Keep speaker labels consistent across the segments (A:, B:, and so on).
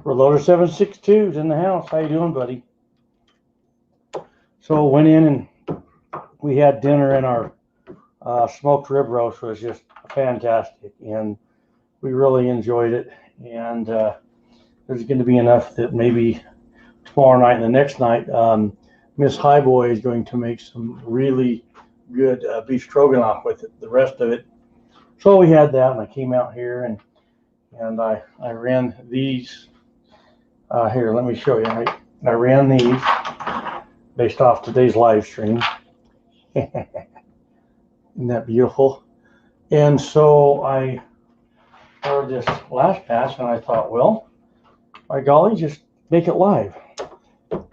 A: Reloader 762's in the house. How you doing, buddy? So went in and we had dinner, and our smoked rib roast was just fantastic, and we really enjoyed it. And there's going to be enough that maybe tomorrow night and the next night, Miss Highboy is going to make some really good beef stroganoff with it, the rest of it. So we had that, and I came out here and I ran these. Here, let me show you. I ran these based off today's live stream. Isn't that beautiful? And so I heard this last pass, and I thought, well, by golly, just make it live.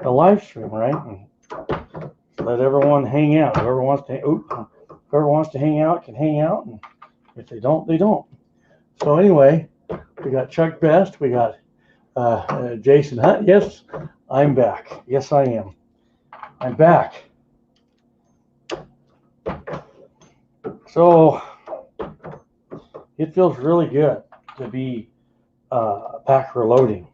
A: A live stream, right? And let everyone hang out. Whoever wants to hang out can hang out, and if they don't, they don't. So anyway, we got Chuck Best, we got Jason Hunt. Yes, I'm back. Yes, I am. I'm back. So it feels really good to be back reloading.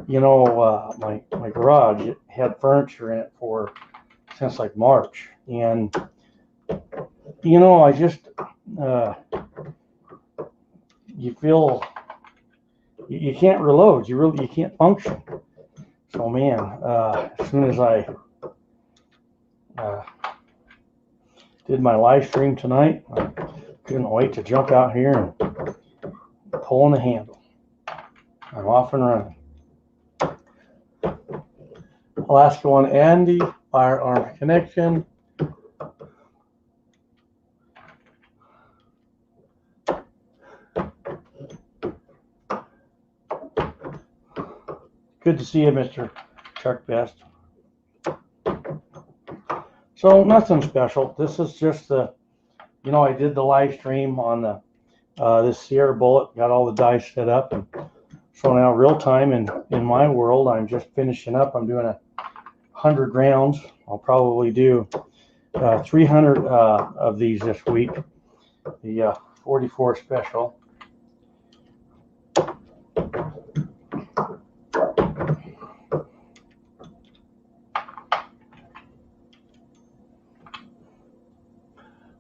A: You know, my garage, it had furniture in it since like March, and you know, I just you feel you can't reload. You can't function. So man, as soon as I did my live stream tonight, I couldn't wait to jump out here and pull on the handle. I'm off and running. Alaska One Andy, firearm connection. Good to see you, Mr. Chuck Best. So nothing special. This is just I did the live stream on this Sierra Bullet, got all the dice set up, and so now real time in my world, I'm just finishing up. I'm doing 100 rounds. I'll probably do 300 of these this week. The 44 special.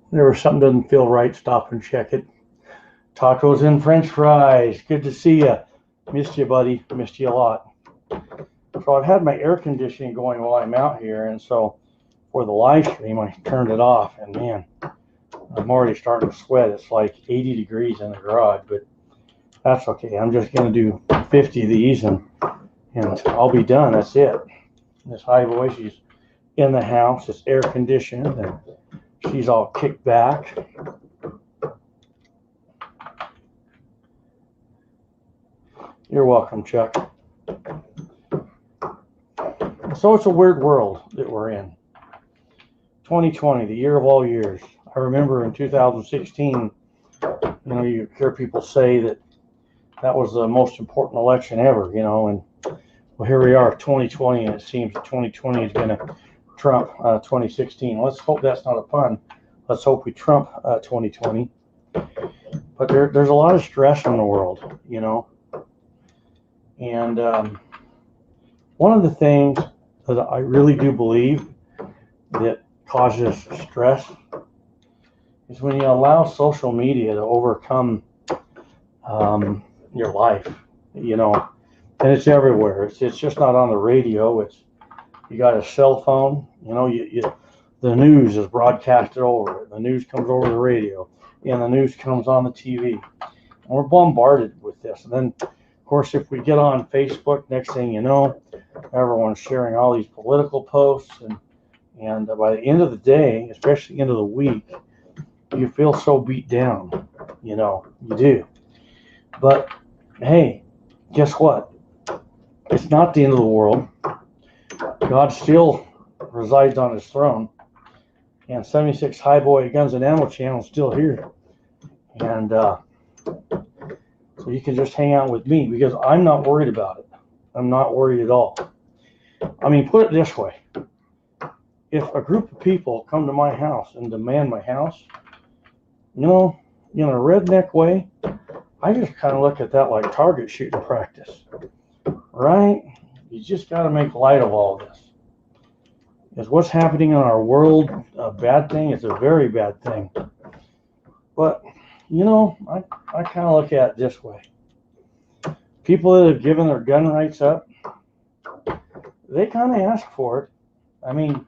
A: Whenever something doesn't feel right, stop and check it. Tacos and French fries. Good to see you. Missed you, buddy. Missed you a lot. So I've had my air conditioning going while I'm out here, and so for the live stream, I turned it off, and man, I'm already starting to sweat. It's like 80 degrees in the garage, but that's okay. I'm just going to do 50 of these, and I'll be done. That's it. Miss Highboy, she's in the house. It's air conditioned, and she's all kicked back. You're welcome, Chuck. So it's a weird world that we're in. 2020, the year of all years. I remember in 2016, you hear people say that was the most important election ever, and well, here we are, 2020, and it seems that 2020 is going to trump 2016. Let's hope that's not a pun. Let's hope we trump 2020. But there's a lot of stress in the world, and one of the things that I really do believe that causes stress is when you allow social media to overcome your life, and it's everywhere. It's just not on the radio. You got a cell phone, the news is broadcasted over it. The news comes over the radio, and the news comes on the TV. And we're bombarded with this. And then, of course, if we get on Facebook, next thing you know, everyone's sharing all these political posts. And by the end of the day, especially end of the week, you feel so beat down. You do. But, hey, guess what? it's not the end of the world. God still resides on his throne. And 76 Highboy Guns and Ammo channel is still here. And so you can just hang out with me because I'm not worried about it. I'm not worried at all. I mean, put it this way. If a group of people come to my house and demand my house, in a redneck way, I just kind of look at that like target shooting practice, right? You just got to make light of all this. Because what's happening in our world, a bad thing, it's a very bad thing. But, I kind of look at it this way. People that have given their gun rights up, they kind of ask for it. I mean,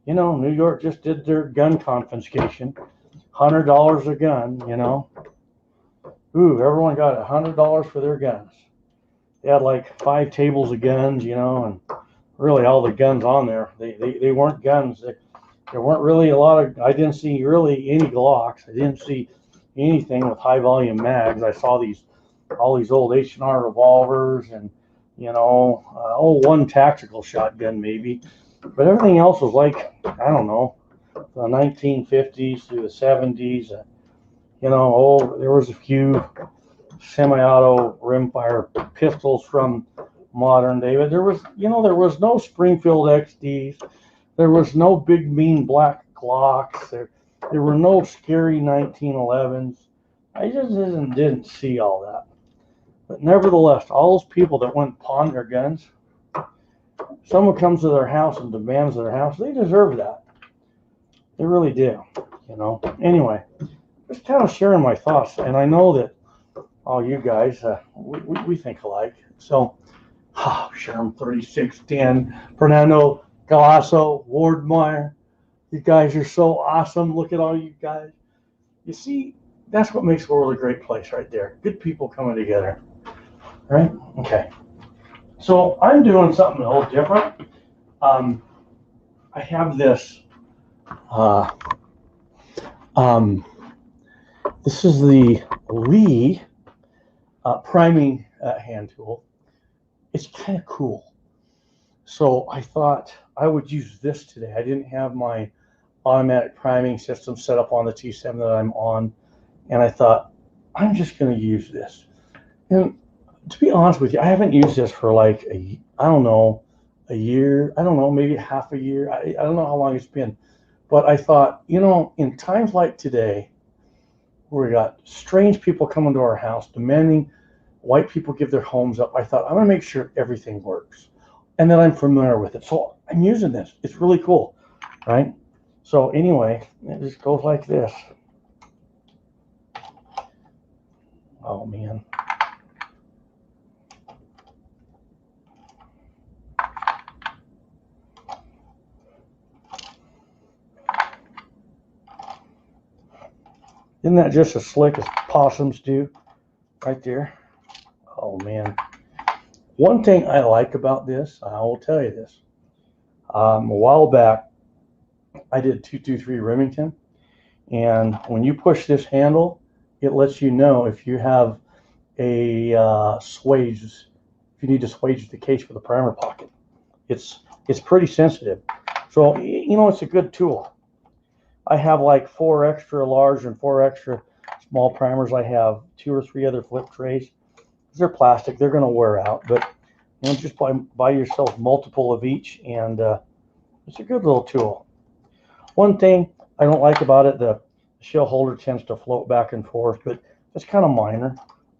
A: New York just did their gun confiscation, $100 a gun, Ooh, everyone got $100 for their guns. They had like 5 tables of guns, and really all the guns on there. They weren't guns. There weren't really a lot of, I didn't see really any Glocks. I didn't see anything with high volume mags. I saw all these old H&R revolvers and, one tactical shotgun maybe. But everything else was like, I don't know, the 1950s through the 70s. There was a few semi-auto rimfire pistols from modern day, but there was no Springfield XDs. There was no big mean black Glocks. There were no scary 1911s. I just didn't see all that. But nevertheless, all those people that went and pawned their guns, someone comes to their house and demands their house, they deserve that. They really do, Anyway, just kind of sharing my thoughts. And I know that all you guys, we think alike. So, Sherm 3610, Fernando Galasso, Ward Meyer, you guys are so awesome. Look at all you guys. You see, that's what makes the world a great place right there. Good people coming together. Right? Okay. So I'm doing something a little different. I have this. This is the Lee priming hand tool. It's kind of cool. So I thought I would use this today. I didn't have my automatic priming system set up on the T7 that I'm on, and I thought I'm just going to use this. And to be honest with you, I haven't used this for like a year. I don't know, maybe half a year. I don't know how long it's been. But I thought, in times like today, where we got strange people coming to our house demanding white people give their homes up, I thought I'm going to make sure everything works and that I'm familiar with it. So I'm using this. It's really cool, right? So anyway, it just goes like this. Oh, man. Isn't that just as slick as possums do right there? Oh, man. One thing I like about this, I will tell you this. A while back, I did 223 Remington, and when you push this handle, it lets you know if you have a swage, if you need to swage the case for the primer pocket. It's pretty sensitive. So, it's a good tool. I have like 4 extra large and 4 extra small primers. I have 2 or 3 other flip trays. They're plastic. They're going to wear out, but just buy yourself multiple of each, and it's a good little tool. One thing I don't like about it, the shell holder tends to float back and forth, but it's kind of minor.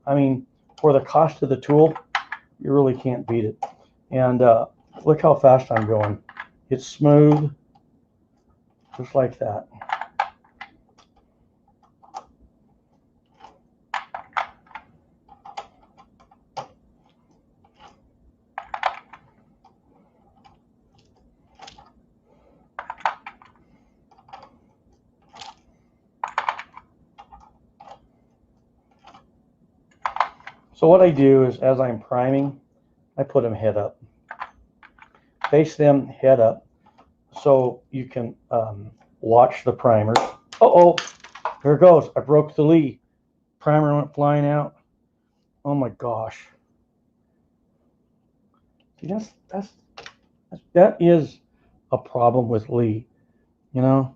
A: I mean, for the cost of the tool, you really can't beat it. And look how fast I'm going. It's smooth, just like that. So what I do is, as I'm priming, I put them head up. Face them head up so you can watch the primers. Uh-oh, there it goes. I broke the Lee. Primer went flying out. Oh my gosh. See, that is a problem with Lee. You know,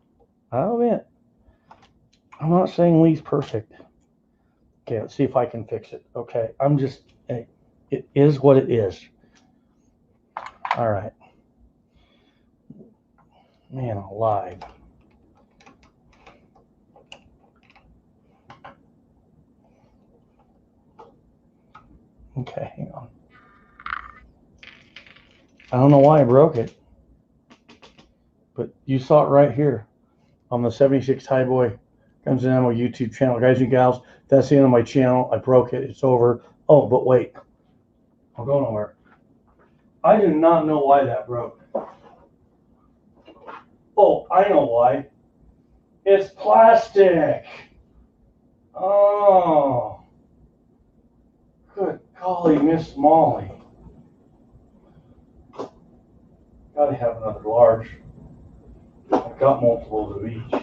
A: I'll admit, I'm not saying Lee's perfect. Okay, let's see if I can fix it. Okay, hey, it is what it is. All right. Man alive. Okay, hang on. I don't know why I broke it, but you saw it right here on the 76 Highboy Guns and Ammo YouTube channel. Guys and gals, that's the end of my channel. I broke it. It's over. Oh, but wait. I'll go nowhere. I do not know why that broke. Oh, I know why. It's plastic. Oh. Good golly, Miss Molly. Gotta have another large. I've got multiples of each.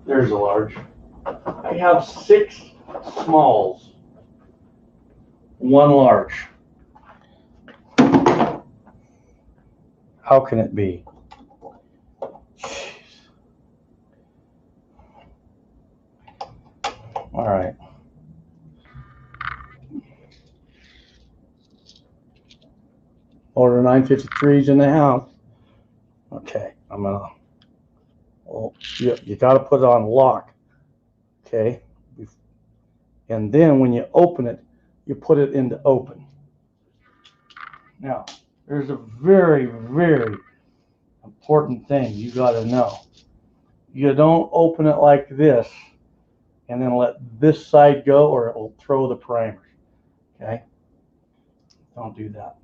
A: There's a large. I have 6 smalls, 1 large. How can it be? Jeez. All right. Order 953s in the house. Okay, I'm gonna. Well, you got to put it on lock. Okay, and then when you open it, you put it into open. Now, there's a very, very important thing you got to know. You don't open it like this and then let this side go, or it will throw the primers. Okay, don't do that.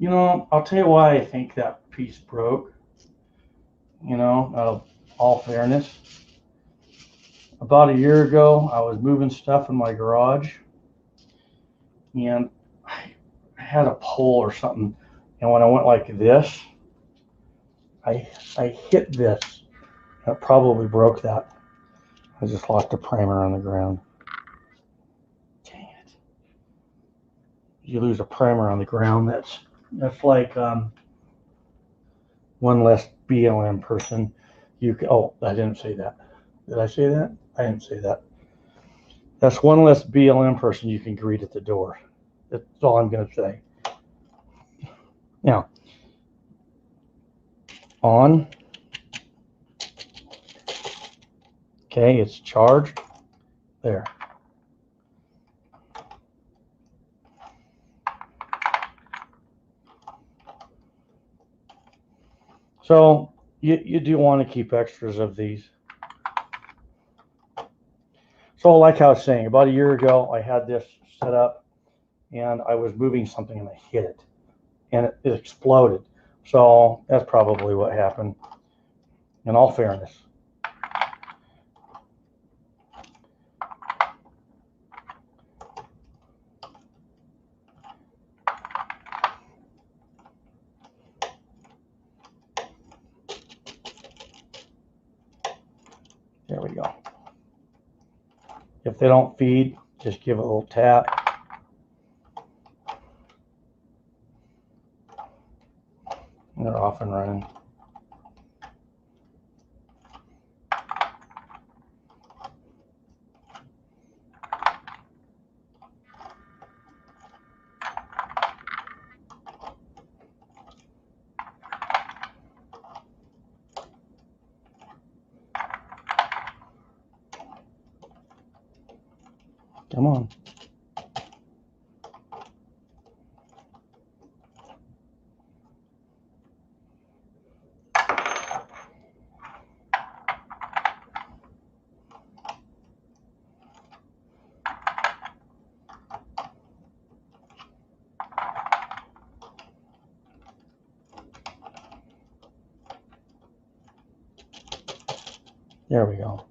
A: You know, I'll tell you why I think that piece broke. You know, out of all fairness, about a year ago, I was moving stuff in my garage, and I had a pole or something, and when I went like this, I hit this. It probably broke that. I just lost a primer on the ground. Dang it! You lose a primer on the ground. That's like one less BLM person. Oh, I didn't say that. Did I say that? I didn't say that. That's one less BLM person you can greet at the door. That's all I'm going to say. Now, on. Okay, it's charged. There. So you do want to keep extras of these. So like I was saying, about a year ago, I had this set up and I was moving something and I hit it and it exploded. So that's probably what happened, in all fairness. There we go. If they don't feed, just give it a little tap. And they're off and running. Come on. There we go.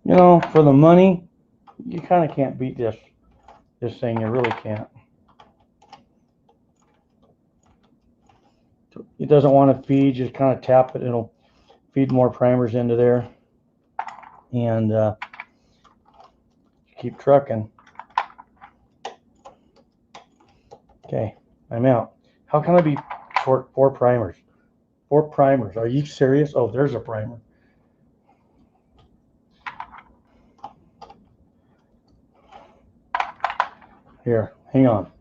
A: You know, for the money, you kind of can't beat this thing. You really can't. It doesn't want to feed. Just kind of tap it. It'll feed more primers into there, and keep trucking. Okay, I'm out. How can I be short 4 primers? 4 primers? Are you serious? Oh, there's a primer. Here, hang on.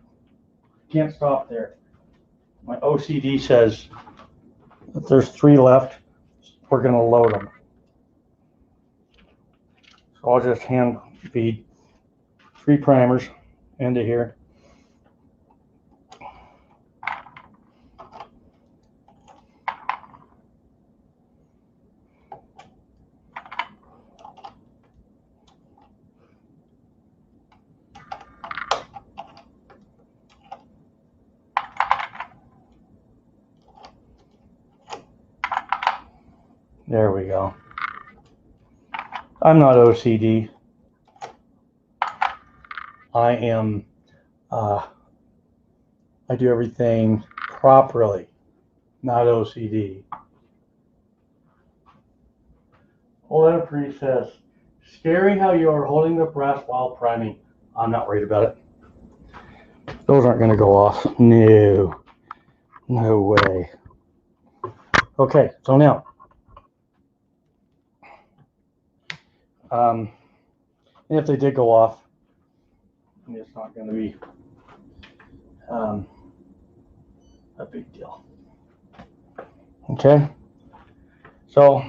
A: Can't stop there. My OCD says that there's 3 left. We're going to load them. So I'll just hand feed 3 primers into here. There we go. I'm not OCD. I am, I do everything properly, not OCD. Oleotree says, scary how you are holding the brass while priming. I'm not worried about it. Those aren't going to go off. No. No way. Okay, so now, and if they did go off, it's not going to be a big deal. Okay, so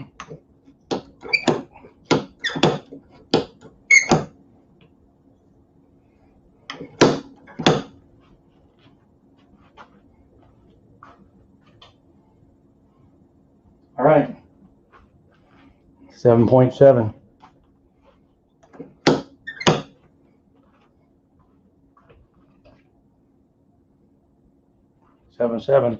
A: all right, 7.7. Seven.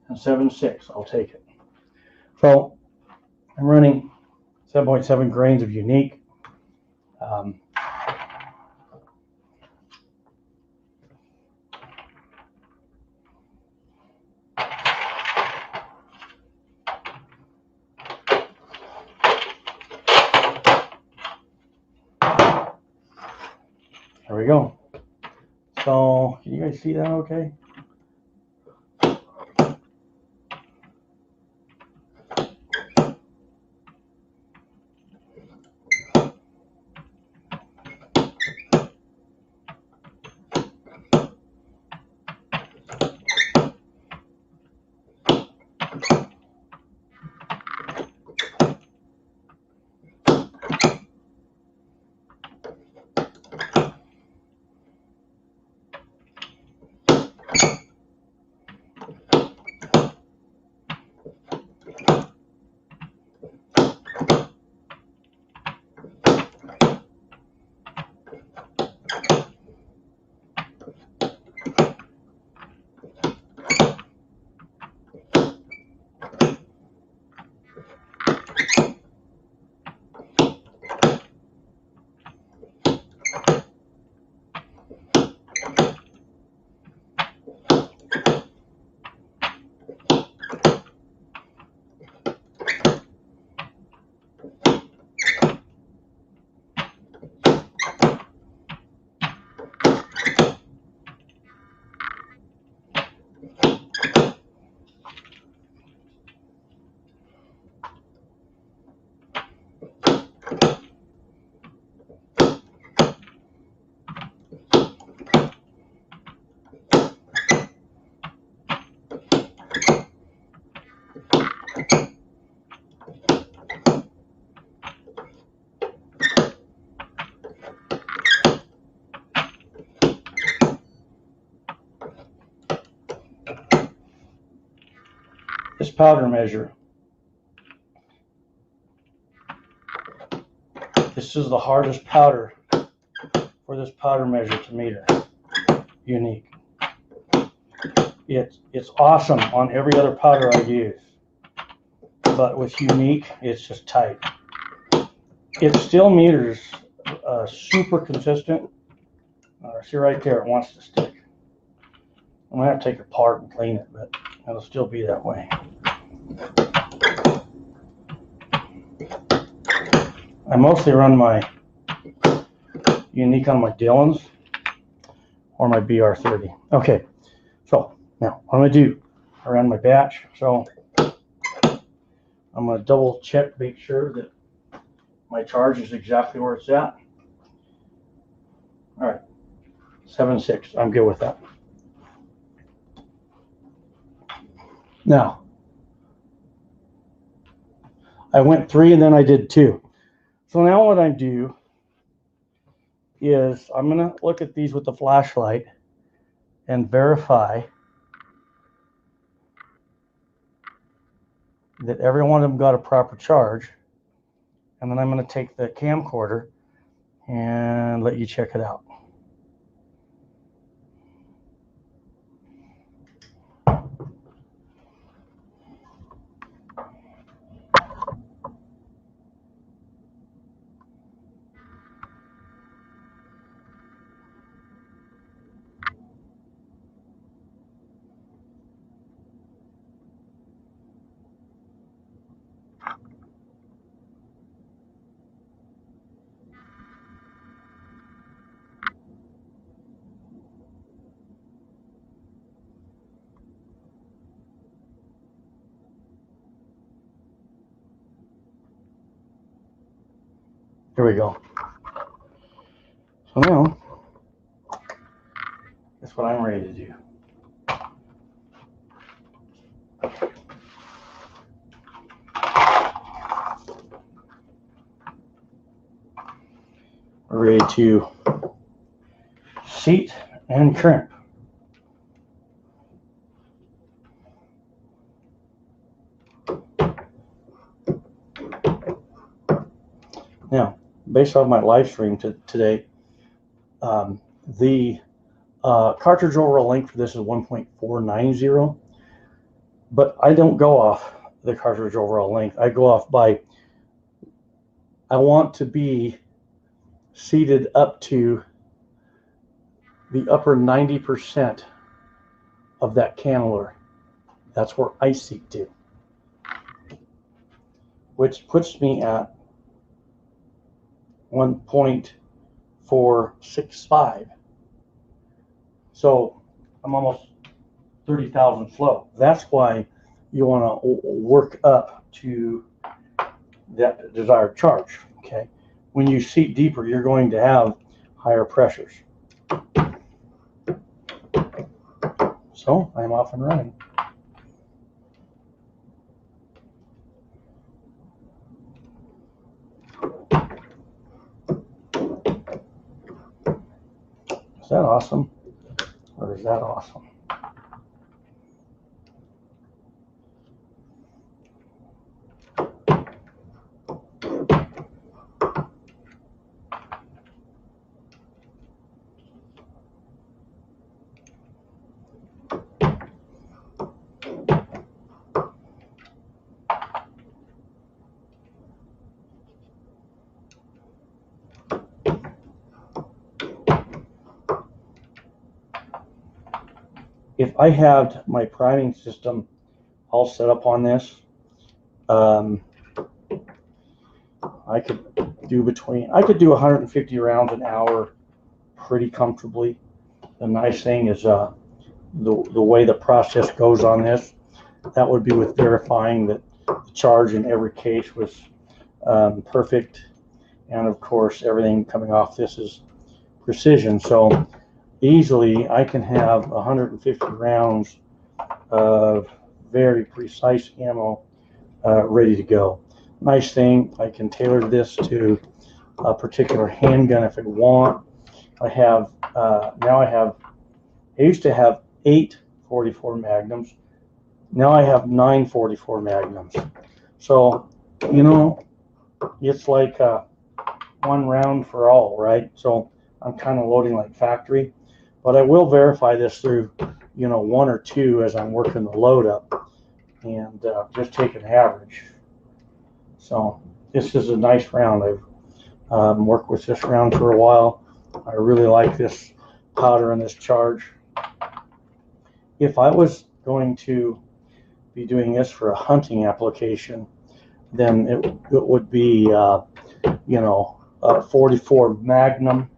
A: And 7.6, I'll take it. So I'm running 7.7 grains of unique. There we go. So can you guys see that okay? this powder measure. This is the hardest powder for this powder measure to meter. Unique. It's awesome on every other powder I use, but with Unique, it's just tight. It still meters super consistent. See right there, it wants to stick. I'm gonna have to take it apart and clean it, but it'll still be that way. I mostly run my Unique on my Dillons or my BR30. Okay, so now what I'm gonna do, I ran my batch, so I'm gonna double check, make sure that my charge is exactly where it's at. All right, 7.6, I'm good with that. Now, I went 3 and then I did 2. So now what I do is I'm gonna look at these with the flashlight and verify that every one of them got a proper charge. And then I'm gonna take the camcorder and let you check it out. Here we go. So now, that's what I'm ready to do. We're ready to seat and crimp. Now, based on my live stream today, the cartridge overall length for this is 1.490, but I don't go off the cartridge overall length. I go off by, I want to be seated up to the upper 90% of that cannula. That's where I seat to, which puts me at 1.465. So I'm almost 30,000 flow. That's why you want to work up to that desired charge. Okay. When you seat deeper, you're going to have higher pressures. So I'm off and running. Is that awesome? Or is that awesome? If I had my priming system all set up on this, I could do 150 rounds an hour pretty comfortably. The nice thing is the way the process goes on this, that would be with verifying that the charge in every case was perfect, and of course everything coming off this is precision. So easily I can have 150 rounds of very precise ammo ready to go. Nice thing, I can tailor this to a particular handgun if I want. I have I used to have 8 44 Magnums. Now I have 944 Magnums. So, you know, it's like one round for all, right? So I'm kind of loading like factory, but I will verify this through, you know, one or two as I'm working the load up, and just take an average. So this is a nice round. I've worked with this round for a while. I really like this powder and this charge. If I was going to be doing this for a hunting application, then it would be, you know, 44 Magnum.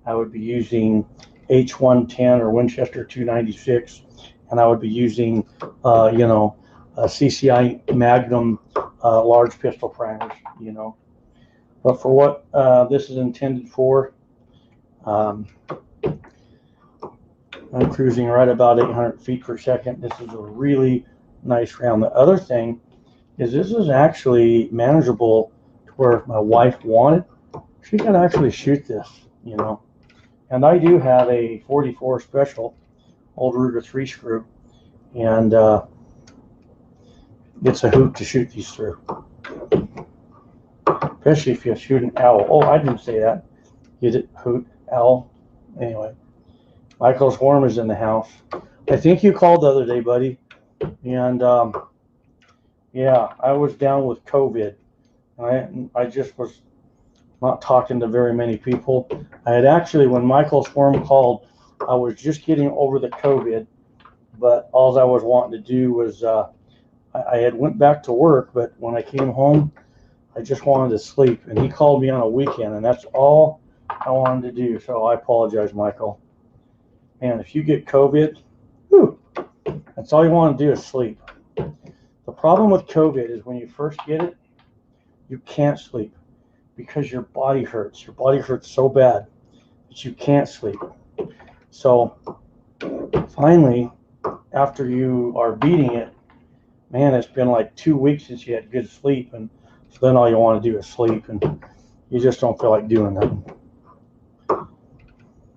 A: I would be using H110 or Winchester 296, and I would be using, you know, CCI Magnum large pistol primers, you know. But for what this is intended for, I'm cruising right about 800 feet per second. This is a really nice round. The other thing is this is actually manageable to where if my wife wanted, she could actually shoot this, you know. And I do have a 44 special old Ruger 3 screw, and it's a hoot to shoot these through, especially if you shoot an owl. Oh, I didn't say that. You did hoot owl. Anyway, Michael's Worm is in the house. I think you called the other day, buddy, and yeah, I was down with COVID. I just was not talking to very many people. I had actually, when Michael's Worm called, I was just getting over the COVID, but all I was wanting to do was, I had went back to work, but when I came home, I just wanted to sleep. And he called me on a weekend, and that's all I wanted to do. So I apologize, Michael. Man, if you get COVID, whew, that's all you want to do is sleep. The problem with COVID is when you first get it, you can't sleep because your body hurts. Your body hurts so bad that you can't sleep. So finally, after you are beating it, man, it's been like 2 weeks since you had good sleep, and so then all you want to do is sleep, and you just don't feel like doing nothing.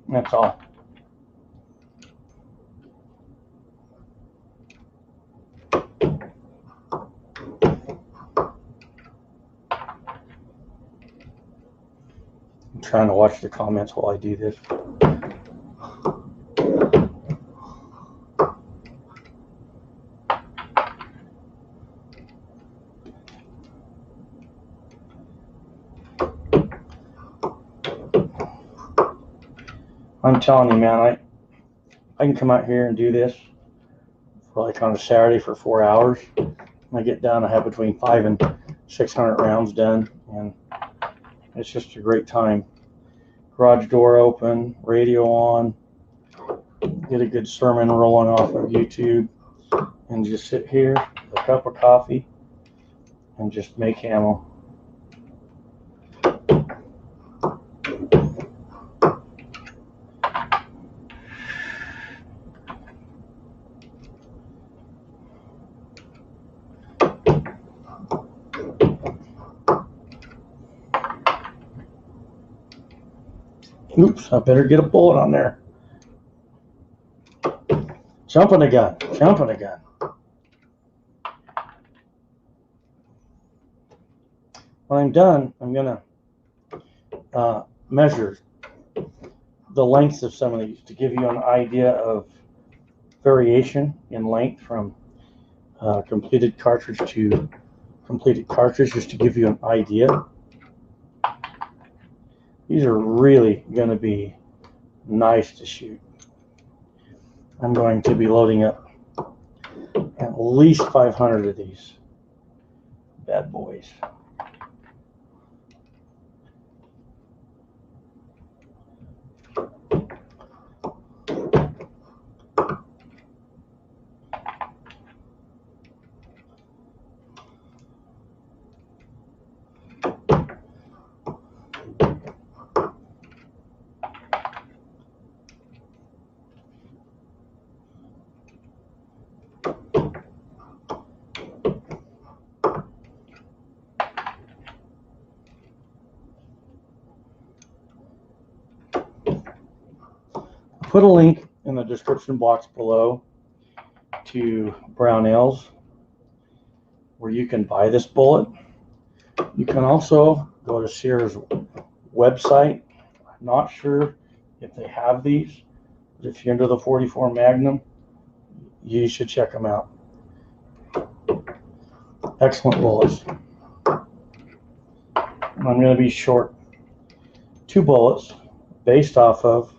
A: That's all. I'm trying to watch the comments while I do this. I'm telling you, man, I can come out here and do this for like on a Saturday for 4 hours. When I get done, I have between 500 and 600 rounds done, and it's just a great time. Garage door open, radio on, get a good sermon rolling off of YouTube, and just sit here with a cup of coffee and just make ammo. Oops, I better get a bullet on there. Jumping the gun, jumping the gun. When I'm done, I'm gonna measure the lengths of some of these to give you an idea of variation in length from completed cartridge to completed cartridge, just to give you an idea. These are really going to be nice to shoot. I'm going to be loading up at least 500 of these bad boys. Put a link in the description box below back to Brownells, where you can buy this bullet. You can also go to Sears website. I'm not sure if they have these, but if you're into the 44 Magnum, you should check them out. Excellent bullets. I'm going to be short 2 bullets based off of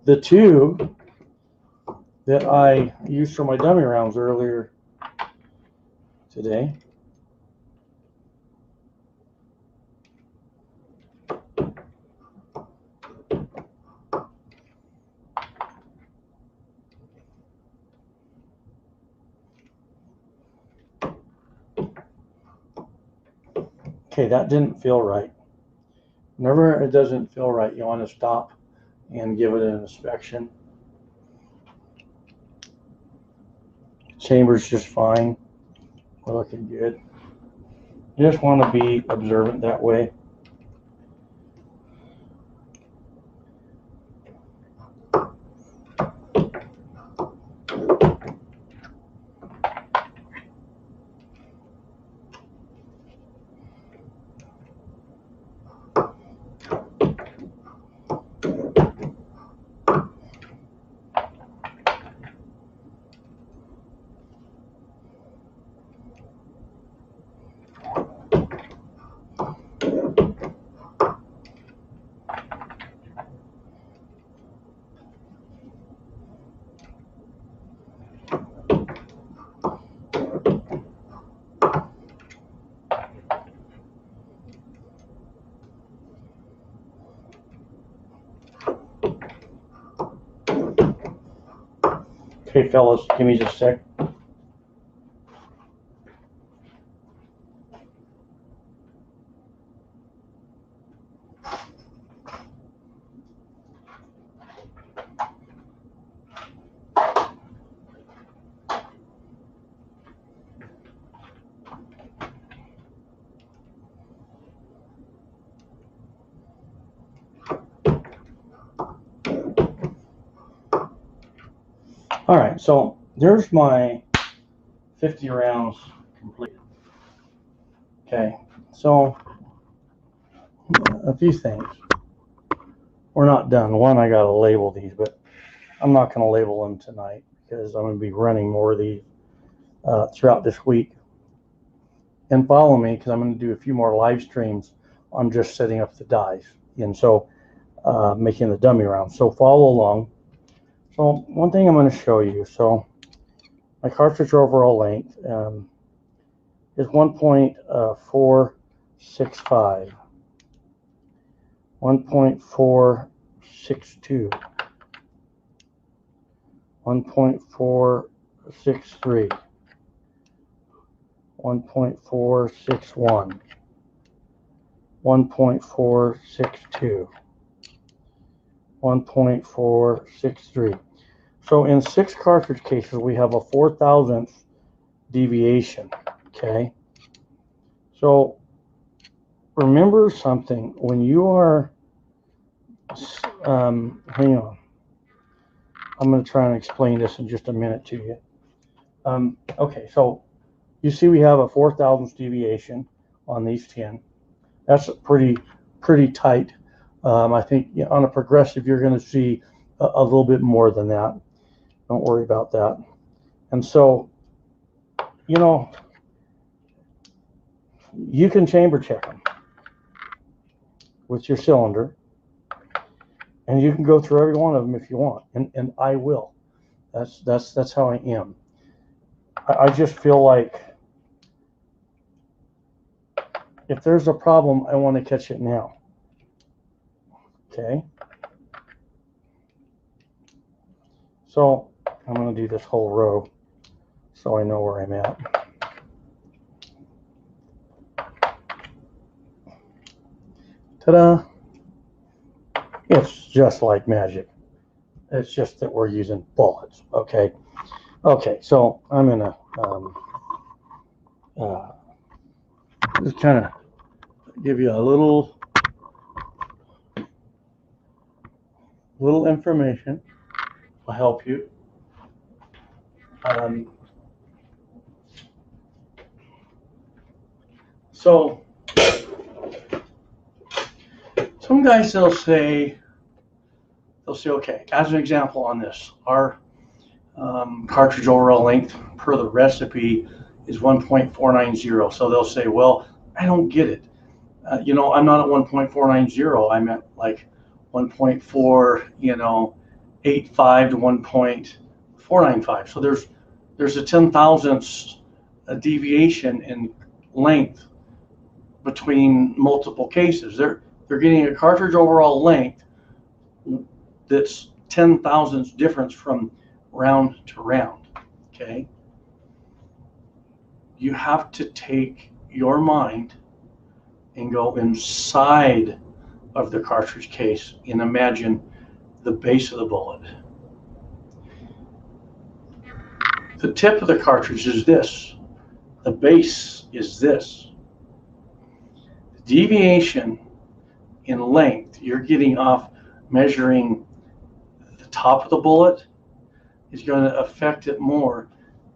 A: the 2 that I used for my dummy rounds earlier today. Okay, that didn't feel right. Whenever it doesn't feel right, you want to stop and give it an inspection. Chamber's just fine. We're looking good. You just want to be observant that way. Okay, fellas, give me just a sec. All right, so there's my 50 rounds completed. Okay, so a few things. We're not done. One, I got to label these, but I'm not going to label them tonight because I'm going to be running more of these throughout this week. And follow me because I'm going to do a few more live streams on just setting up the dies and so making the dummy rounds. So follow along. So one thing I'm going to show you. So my cartridge overall length is 1.465, 1.462, 1.463, 1.461, 1.462, 1.463. So in 6 cartridge cases, we have a 4,000th deviation. Okay. So remember something when you are, hang on. I'm going to try and explain this in just a minute to you. Okay, so you see we have a 4,000th deviation on these 10. That's pretty tight. I think on a progressive, you're going to see a little bit more than that. Don't worry about that. And so, you know, you can chamber check them with your cylinder, and you can go through every one of them if you want, and I will. That's how I am. I just feel like if there's a problem, I want to catch it now. Okay. So I'm going to do this whole row so I know where I'm at. Ta-da! It's just like magic. It's just that we're using bullets. Okay. Okay. So I'm gonna just kind of give you a little information. Will help you. So some guys, they'll say, okay, as an example on this, our cartridge overall length per the recipe is 1.490. So they'll say, well, I don't get it. I'm not at 1.490. I'm at like 1.4, 85 to 1.495. So there's a 10,000ths deviation in length between multiple cases. They're getting a cartridge overall length that's 10,000ths difference from round to round. Okay, you have to take your mind and go inside of the cartridge case and imagine the base of the bullet. The tip of the cartridge is this. The base is this. The deviation in length you're getting off measuring the top of the bullet is going to affect it more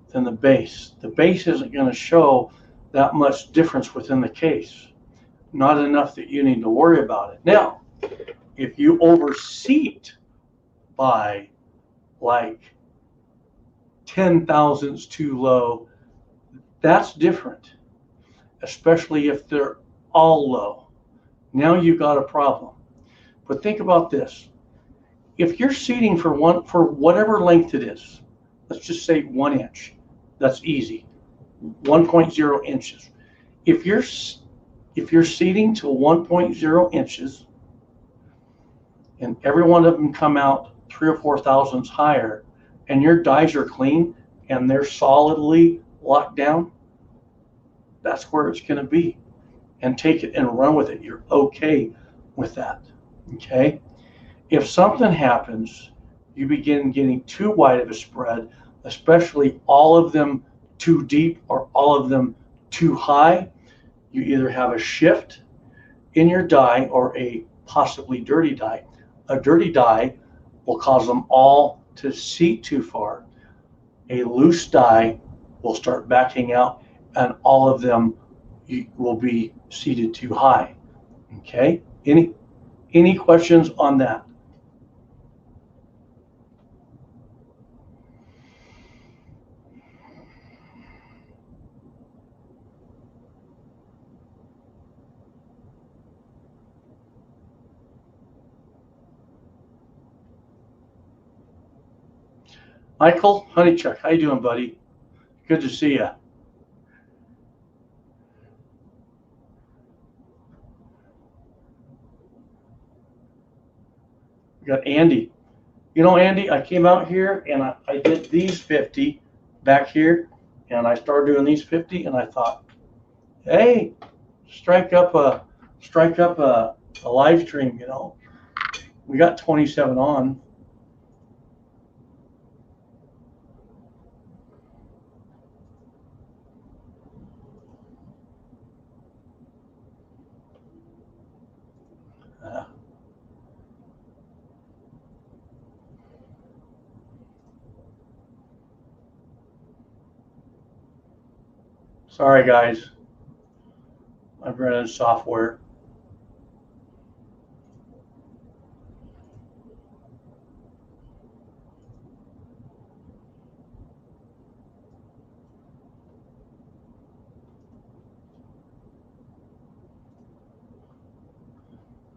A: than the base. The base isn't going to show that much difference within the case. Not enough that you need to worry about it. Now, if you overseat by like 10,000ths too low, that's different, especially if they're all low. Now you've got a problem. But think about this. If you're seating for whatever length it is, let's just say 1 inch, that's easy, 1.0 inches. If you're seating to 1.0 inches and every one of them come out 3 or 4 thousandths higher and your dies are clean and they're solidly locked down, that's where it's going to be. And take it and run with it. You're okay with that. Okay? If something happens, you begin getting too wide of a spread, especially all of them too deep or all of them too high, you either have a shift in your die or a possibly dirty die. A dirty die will cause them all to seat too far. A loose die will start backing out and all of them will be seated too high. Okay? Any questions on that? Michael Honeychuck, how you doing, buddy? Good to see you. We got Andy. Andy, I came out here and I did these 50 back here, and I started doing these 50, and I thought, hey, strike up a live stream. We got 27 on. Sorry, guys. I've run out of software.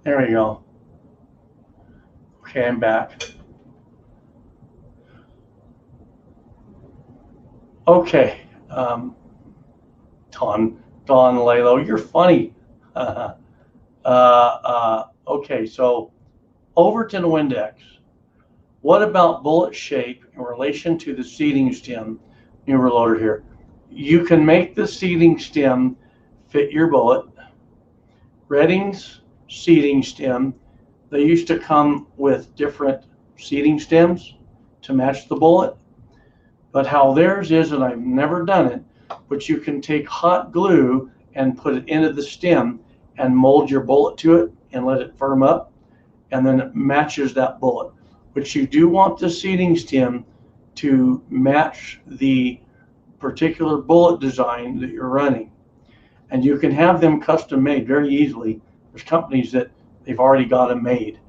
A: There we go. Okay, I'm back. Okay. Don Lalo, you're funny. Okay, so Overton Windex. What about bullet shape in relation to the seating stem? New reloader here. You can make the seating stem fit your bullet. Redding's seating stem, they used to come with different seating stems to match the bullet. But how theirs is, and I've never done it, but you can take hot glue and put it into the stem and mold your bullet to it and let it firm up, and then it matches that bullet. But you do want the seating stem to match the particular bullet design that you're running. And you can have them custom made very easily. There's companies that they've already got them made.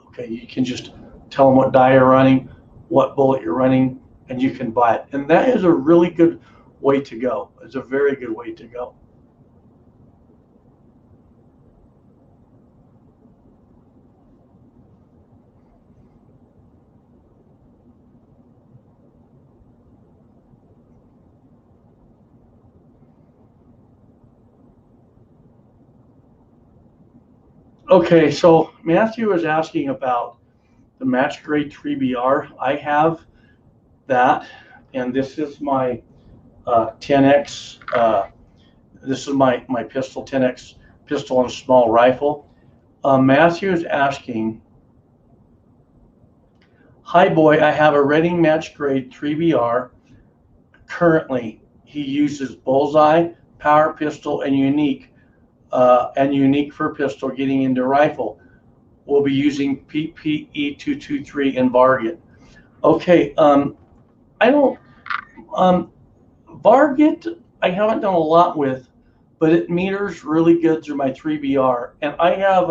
A: Okay, you can just tell them what die you're running, what bullet you're running, and you can buy it. And that is a really good way to go. It's a very good way to go. Okay, so Matthew was asking about the match grade 3BR. I have that, and this is my 10X. This is my pistol, 10X pistol and small rifle. Matthew is asking, hi boy, I have a Redding match grade 3BR. Currently, he uses Bullseye, Power Pistol, and Unique for pistol getting into rifle. We'll be using PPE 223 in Varget. Okay, I don't, Varget I haven't done a lot with, but it meters really good through my 3BR. And I have,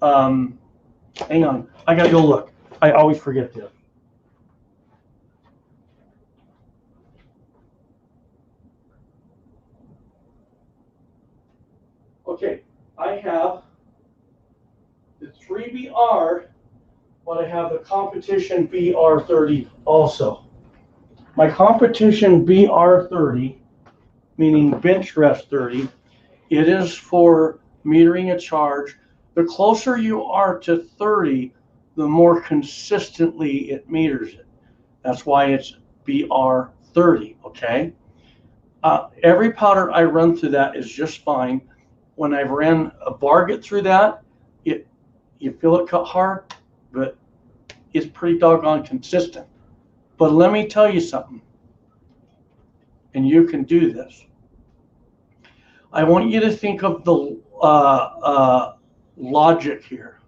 A: hang on, I gotta go look. I always forget this. Okay, I have the 3BR, but I have the competition BR30 also. My competition BR30, meaning bench rest 30, it is for metering a charge. The closer you are to 30, the more consistently it meters it. That's why it's BR30, okay? Every powder I run through that is just fine. When I've ran a Varget through that, you feel it cut hard, but it's pretty doggone consistent. But let me tell you something, and you can do this. I want you to think of the logic here.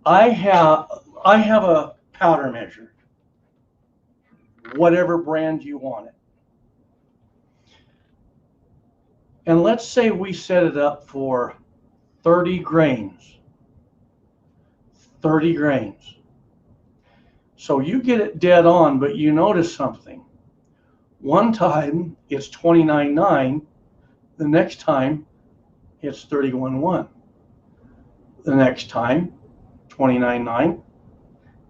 A: I have a powder measure, whatever brand you want it. And let's say we set it up for 30 grains. 30 grains. So you get it dead on, but you notice something. One time it's 29.9, the next time it's 31.1. The next time, 29.9,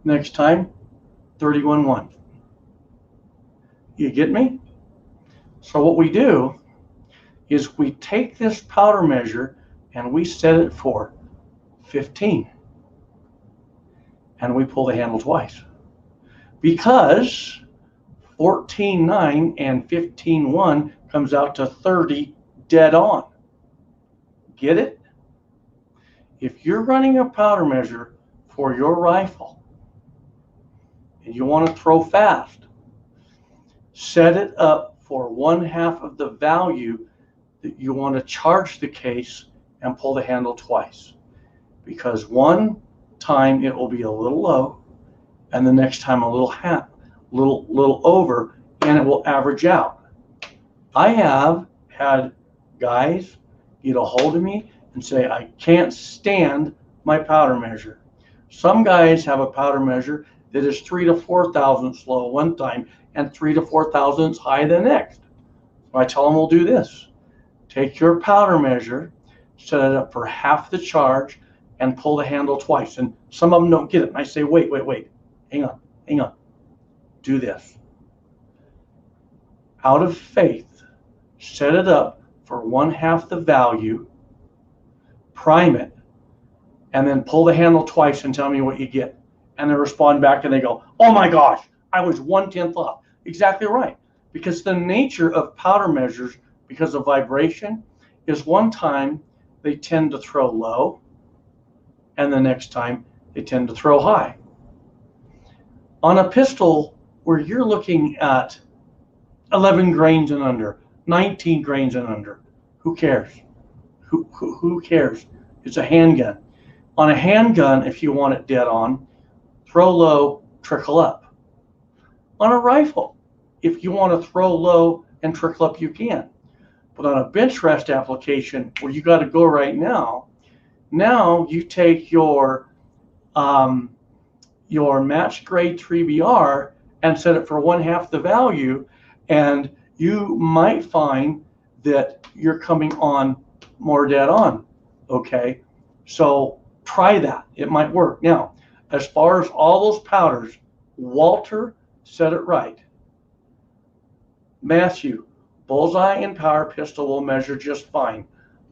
A: next time, 31.1. You get me? So what we do is we take this powder measure and we set it for 15. And we pull the handle twice. Because 14.9 and 15.1 comes out to 30 dead on. Get it? If you're running a powder measure for your rifle and you want to throw fast, set it up for 1/2 of the value that you want to charge the case and pull the handle twice. Because one time it will be a little low and the next time a little over, and it will average out. I have had guys get a hold of me and say, I can't stand my powder measure. Some guys have a powder measure that is 3 to 4 thousandths low one time and 3 to 4 thousandths high the next. So I tell them, we'll do this. Take your powder measure, set it up for half the charge, and pull the handle twice. And some of them don't get it. And I say, wait, hang on. Do this. Out of faith, set it up for 1/2 the value, prime it, and then pull the handle twice and tell me what you get. And they respond back and they go, oh my gosh, I was 1/10 off. Exactly right. Because the nature of powder measures, because of vibration, is one time they tend to throw low, and the next time they tend to throw high. On a pistol where you're looking at 11 grains and under, 19 grains and under, who cares? Who cares? It's a handgun. On a handgun, if you want it dead on, throw low, trickle up. on a rifle. If you want to throw low and trickle up, you can. But on a bench rest application where you got to go right now, now you take your match grade 3BR and set it for 1/2 the value, and you might find that you're coming on more dead on. Okay, so try that. It might work. Now, as far as all those powders, Walter said it right. Matthew, bullseye and power pistol will measure just fine.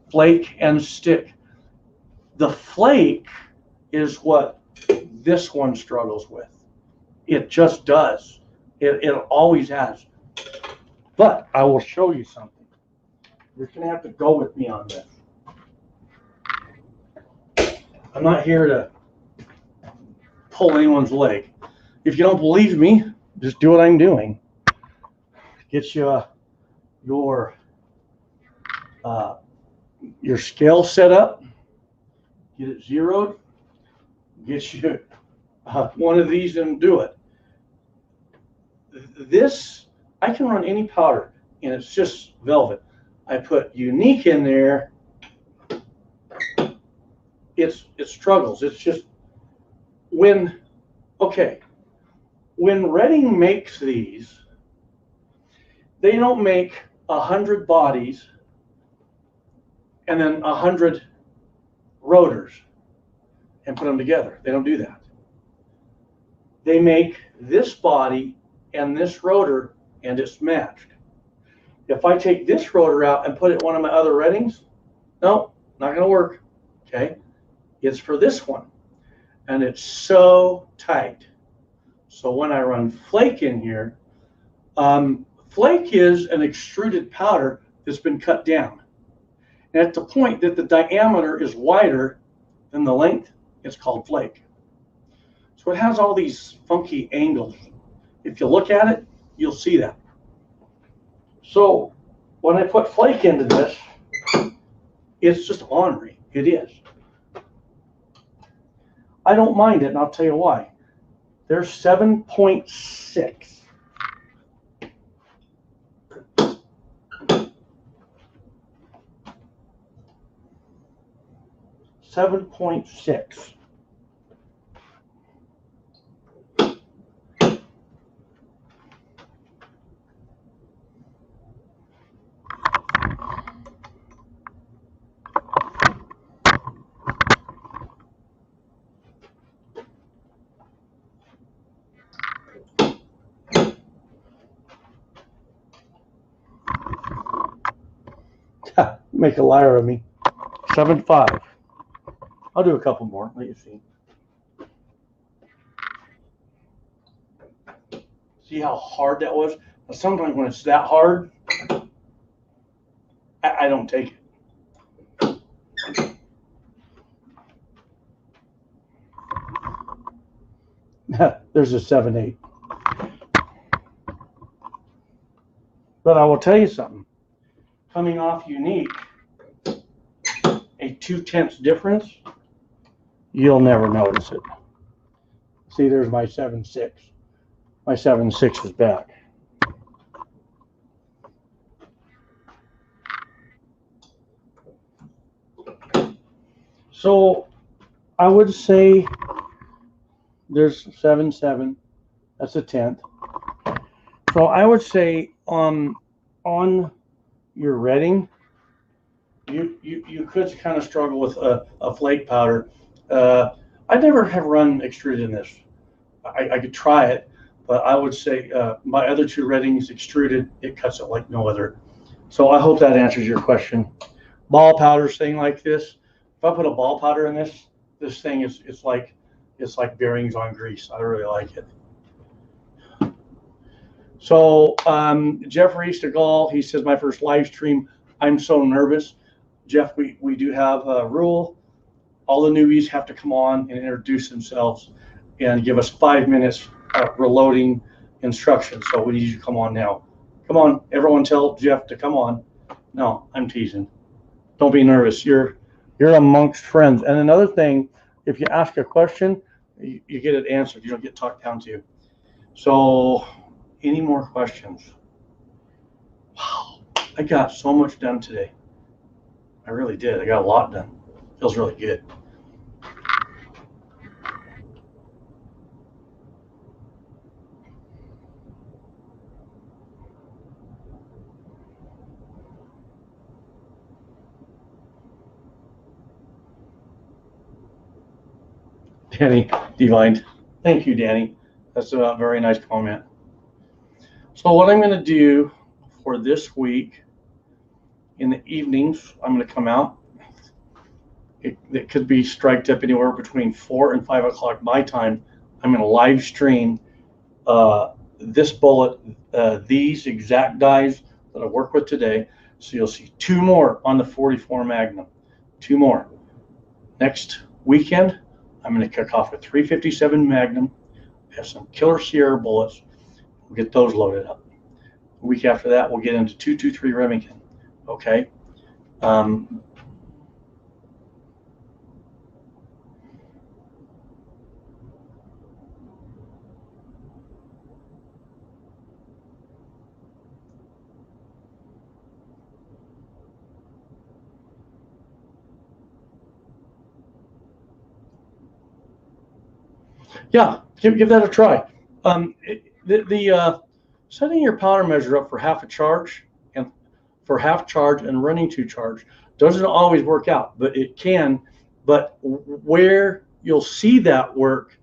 A: Flake and stick. The flake is what this one struggles with. It just does. It always has. But I will show you something. You're going to have to go with me on this. I'm not here to pull anyone's leg. If you don't believe me, just do what I'm doing. Get you your scale set up. Get it zeroed. Get you one of these and do it. This, I can run any powder, and it's just velvet. I put Unique in there. It struggles. It's just when Redding makes these, they don't make 100 bodies and then 100 rotors and put them together. They don't do that. They make this body and this rotor, and it's matched. If I take this rotor out and put it in one of my other Reddings, no, not going to work. Okay, it's for this one, and it's so tight. So when I run flake in here, flake is an extruded powder that's been cut down. And at the point that the diameter is wider than the length, it's called flake. So it has all these funky angles. If you look at it, you'll see that. So when I put flake into this, it's just ornery. It is. I don't mind it, and I'll tell you why. There's 7.6. Make a liar of me. 7.5. I'll do a couple more. Let you see. See how hard that was? Now, sometimes when it's that hard, I don't take it. There's a 7.8. But I will tell you something. Coming off Unique, a 0.2 difference, you'll never notice it. See, there's my 7.6. My 7.6 is back. So I would say there's 7.7. That's a 1/10. So I would say on your Redding, you could kind of struggle with a flake powder. I never have run extruded in this. I could try it, but I would say my other 2 Reddings extruded, it cuts it like no other. So I hope that answers your question. Ball powders, thing like this. If I put a ball powder in this thing it's like bearings on grease. I really like it. So Jeffrey Stegall, he says, my first live stream, I'm so nervous. Jeff, we do have a rule. All the newbies have to come on and introduce themselves and give us 5 minutes reloading instructions. So we need you to come on now. Come on, everyone tell Jeff to come on. No, I'm teasing. Don't be nervous. You're amongst friends. And another thing, if you ask a question, you get it answered. You don't get talked down to. So any more questions? Wow, I got so much done today. I really did. I got a lot done. Feels really good. Danny divined. Thank you, Danny. That's a very nice comment. So what I'm going to do for this week, in the evenings, I'm going to come out. It could be striked up anywhere between 4 and 5 o'clock my time. I'm going to live stream this bullet, these exact dies that I work with today. So you'll see 2 more on the 44 Magnum. 2 more. Next weekend, I'm going to kick off with 357 Magnum. I have some Killer Sierra bullets. We'll get those loaded up. A week after that, we'll get into 223 Remington. Okay. Yeah, give that a try. Setting your powder measure up for half a charge and running 2 charge doesn't always work out, but it can. But where you'll see that work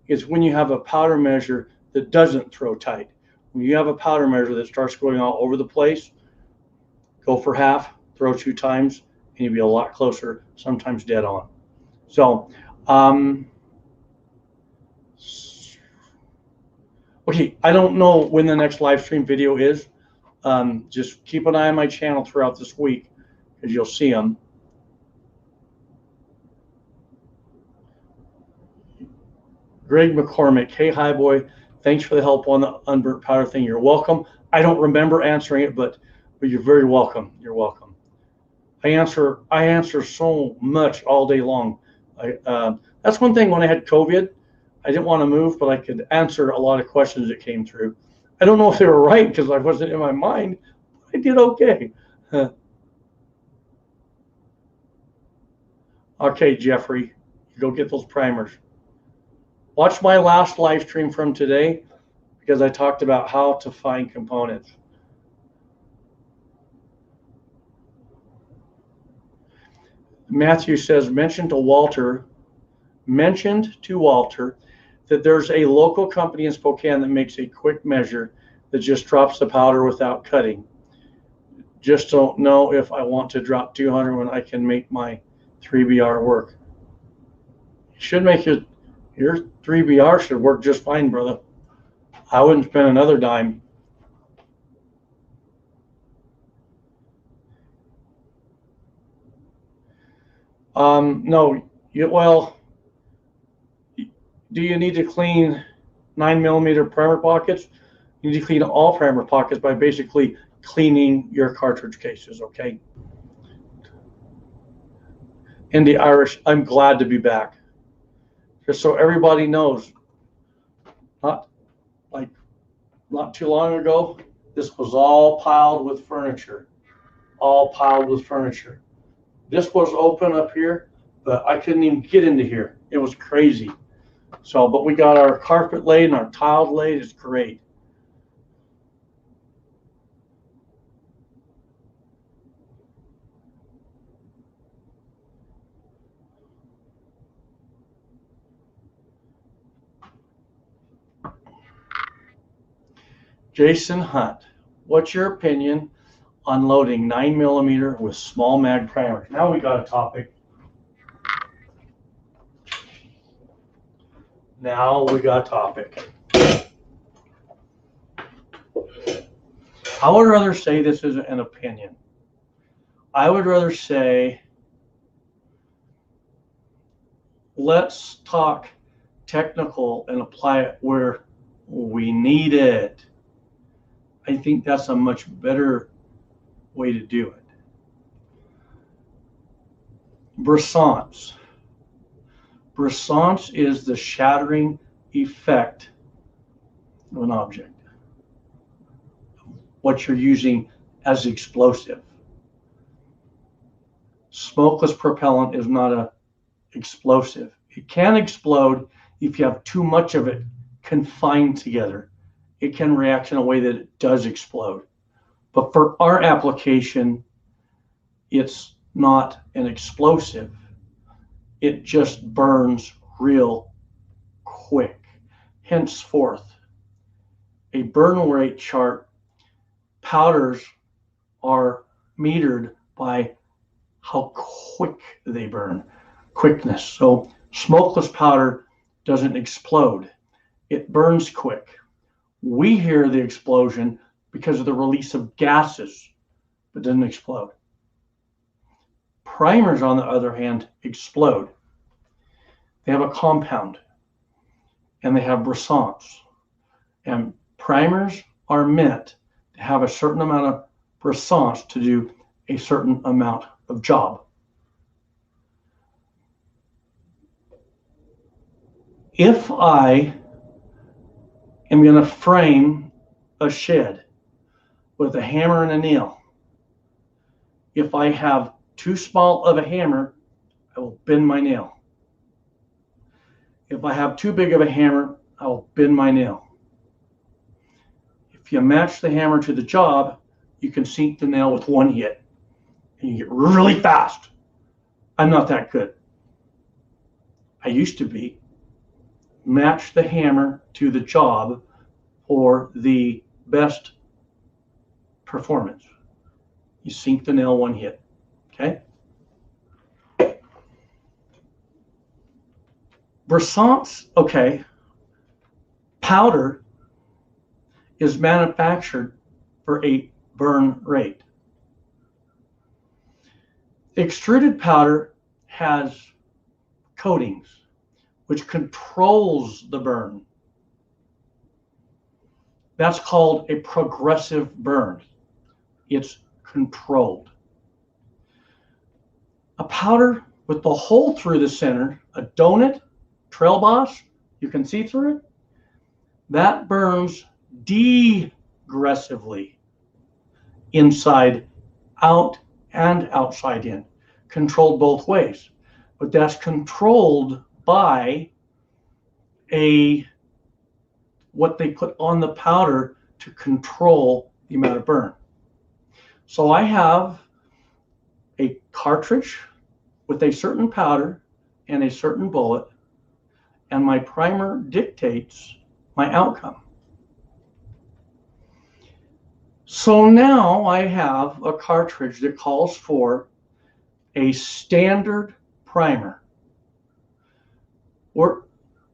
A: is when you have a powder measure that doesn't throw tight. When you have a powder measure that starts going all over the place, go for half, throw 2 times, and you'll be a lot closer, sometimes dead on. So, okay, I don't know when the next live stream video is. Just keep an eye on my channel throughout this week because you'll see them. Greg McCormick, hey, hi boy. Thanks for the help on the unburnt powder thing. You're welcome. I don't remember answering it, but you're very welcome. You're welcome. I answer so much all day long. That's one thing when I had COVID. I didn't want to move, but I could answer a lot of questions that came through. I don't know if they were right because I wasn't in my mind. I did okay. Okay, Jeffrey, go get those primers. Watch my last live stream from today because I talked about how to find components. Matthew says, mentioned to Walter that there's a local company in Spokane that makes a quick measure that just drops the powder without cutting. Just don't know if I want to drop 200 when I can make my 3BR work. You should make your 3BR should work just fine, brother. I wouldn't spend another dime. No, well, do you need to clean 9mm primer pockets? You need to clean all primer pockets by basically cleaning your cartridge cases, okay? Indy Irish, I'm glad to be back. Just so everybody knows, not too long ago, this was all piled with furniture. All piled with furniture. This was open up here, but I couldn't even get into here. It was crazy. So, but we got our carpet laid and our tile laid. It's great. Jason Hunt, what's your opinion on loading 9mm with small mag primers? Now we got a topic. Now we got a topic. I would rather say this is an opinion. I would rather say, let's talk technical and apply it where we need it. I think that's a much better way to do it. Brisance. Brisance is the shattering effect of an object. what you're using as explosive. Smokeless propellant is not an explosive. It can explode if you have too much of it confined together. It can react in a way that it does explode. But for our application, it's not an explosive. It just burns real quick. Henceforth, a burn rate chart, powders are metered by how quick they burn, quickness. So smokeless powder doesn't explode. It burns quick. We hear the explosion because of the release of gases, but doesn't explode. Primers, on the other hand, explode. They have a compound, and they have brisance. And primers are meant to have a certain amount of brisance to do a certain amount of job. If I am going to frame a shed with a hammer and a nail, if I have too small of a hammer, I will bend my nail. If I have too big of a hammer, I will bend my nail. If you match the hammer to the job, you can sink the nail with one hit, and you get really fast. I'm not that good. I used to be. Match the hammer to the job for the best performance. You sink the nail one hit, okay? Brisance, okay, powder is manufactured for a burn rate. Extruded powder has coatings, which controls the burn. That's called a progressive burn. It's controlled. A powder with the hole through the center, a donut, trail boss, you can see through it, that burns degressively, inside out and outside in, controlled both ways. But that's controlled by what they put on the powder to control the amount of burn. So I have a cartridge with a certain powder and a certain bullet, and my primer dictates my outcome. So now I have a cartridge that calls for a standard primer. Or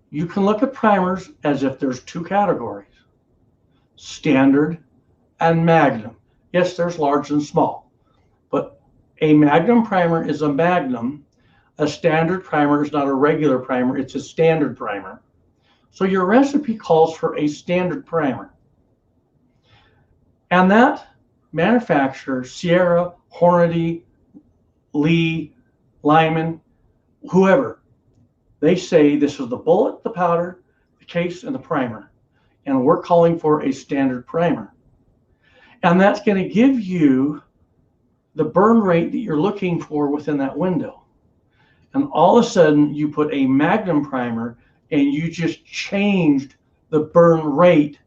A: you can look at primers as if there's two categories, standard and magnum. Yes, there's large and small, but a magnum primer is a magnum. A standard primer is not a regular primer, it's a standard primer. So your recipe calls for a standard primer. And that manufacturer, Sierra, Hornady, Lee, Lyman, whoever, they say this is the bullet, the powder, the case, and the primer. And we're calling for a standard primer. And that's going to give you the burn rate that you're looking for within that window. And all of a sudden, you put a magnum primer and you just changed the burn rate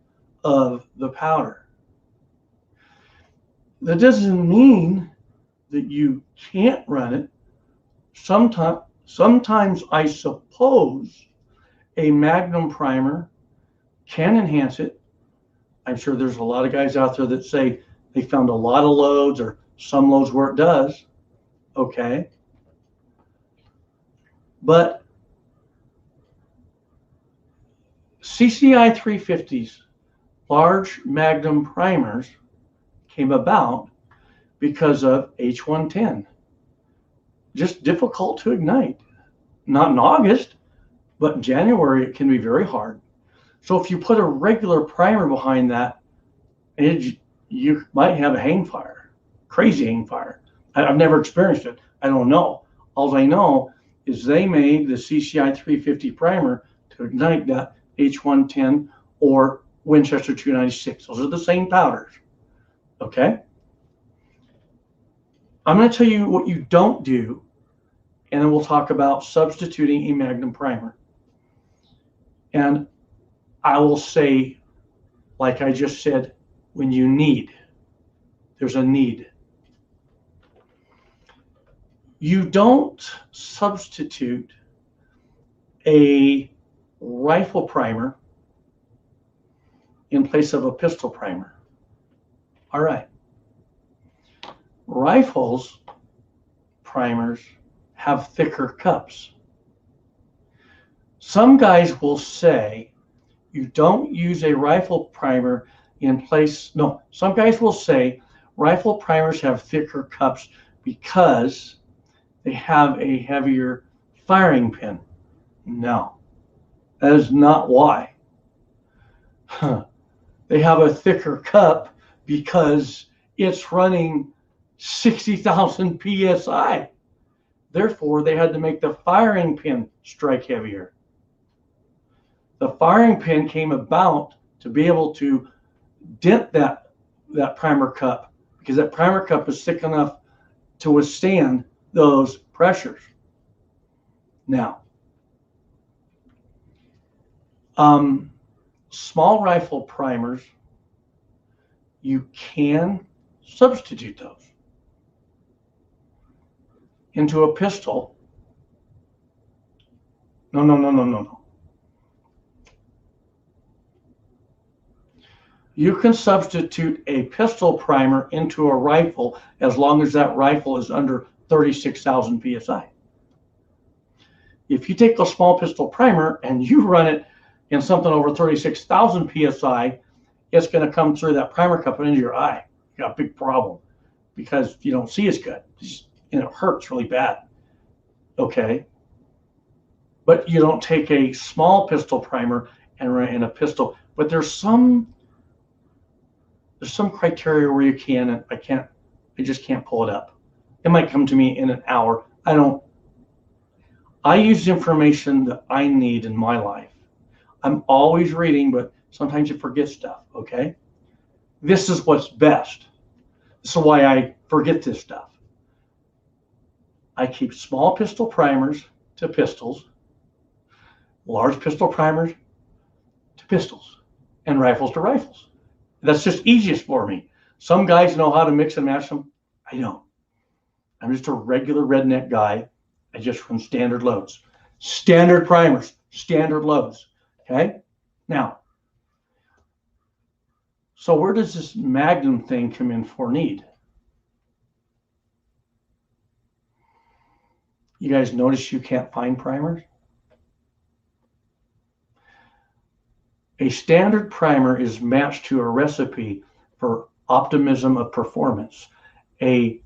A: of the powder. That doesn't mean that you can't run it. Sometimes I suppose a magnum primer can enhance it. I'm sure there's a lot of guys out there that say they found a lot of loads or some loads where it does. Okay. But CCI 350s, large magnum primers, came about because of H110. Just difficult to ignite. Not in August, but in January it can be very hard. So if you put a regular primer behind that, you might have a hang fire, crazy hang fire. I've never experienced it. I don't know. All I know is they made the CCI 350 primer to ignite that H110 or Winchester 296. Those are the same powders. Okay? I'm going to tell you what you don't do, and then we'll talk about substituting a Magnum primer. And I will say, like I just said, when you need, there's a need. You don't substitute a rifle primer in place of a pistol primer. All right. Rifles primers have thicker cups. Some guys will say you don't use a rifle primer in place. No, some guys will say rifle primers have thicker cups because they have a heavier firing pin. No, that is not why. They have a thicker cup because it's running 60,000 PSI. Therefore, they had to make the firing pin strike heavier. The firing pin came about to be able to dent that primer cup, because that primer cup is thick enough to withstand those pressures. Now, small rifle primers, you can substitute those into a pistol. No. You can substitute a pistol primer into a rifle as long as that rifle is under 36,000 PSI. If you take a small pistol primer and you run it in something over 36,000 PSI, it's going to come through that primer cup and into your eye. You got a big problem because you don't see as good and it hurts really bad. Okay. But you don't take a small pistol primer and run it in a pistol. But there's some criteria where you can, and I just can't pull it up. It might come to me in an hour. I use information that I need in my life. I'm always reading, but sometimes you forget stuff, okay? This is what's best. This is why I forget this stuff. I keep small pistol primers to pistols, large pistol primers to pistols, and rifles to rifles. That's just easiest for me. Some guys know how to mix and match them. I don't. I'm just a regular redneck guy. I just run standard loads. Standard primers, standard loads. Okay? Now, so where does this Magnum thing come in for need? You guys notice you can't find primers? A standard primer is matched to a recipe for optimism of performance. A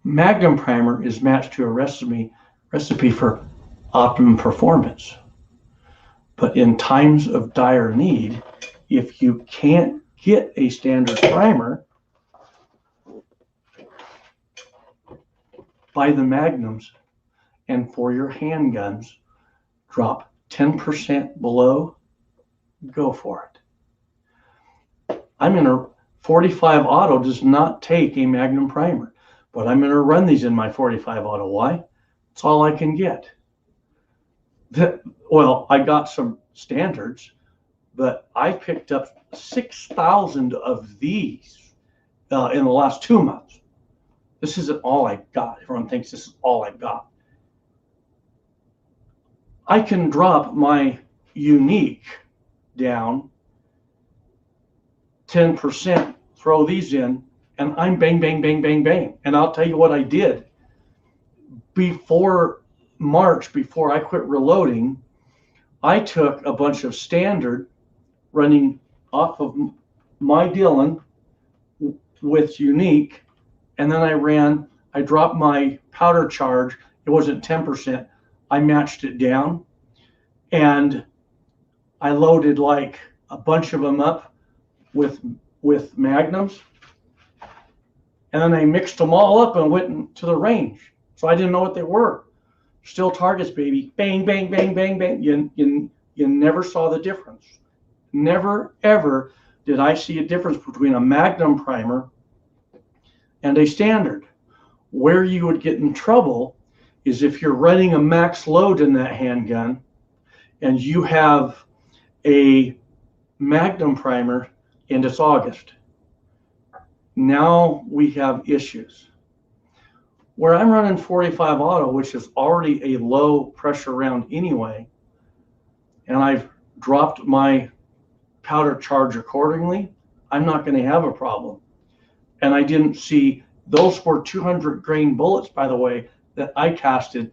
A: Magnum primer is matched to a recipe for optimum performance. But in times of dire need, if you can't get a standard primer, buy the Magnums, and for your handguns, drop 10% below, go for it. I'm in a 45 auto does not take a Magnum primer, but I'm going to run these in my 45 auto. Why? It's all I can get. Well, I got some standards, but I picked up 6,000 of these in the last 2 months. This isn't all I got. Everyone thinks this is all I got. I can drop my unique down 10%, throw these in, and I'm bang, bang, bang, bang, bang. And I'll tell you what I did. Before March, before I quit reloading, I took a bunch of standard running off of my Dillon with unique, and then I dropped my powder charge. It wasn't 10%. I matched it down, and I loaded like a bunch of them up with Magnums, and then I mixed them all up and went to the range. So I didn't know what they were. Still targets, baby. Bang, bang, bang, bang, bang. You never saw the difference. Never, ever did I see a difference between a Magnum primer and a standard. Where you would get in trouble is if you're running a max load in that handgun and you have a Magnum primer and it's August. Now we have issues. Where I'm running 45 auto, which is already a low pressure round anyway, and I've dropped my powder charge accordingly, I'm not going to have a problem. And I didn't see, those were 200 grain bullets, by the way, that I casted.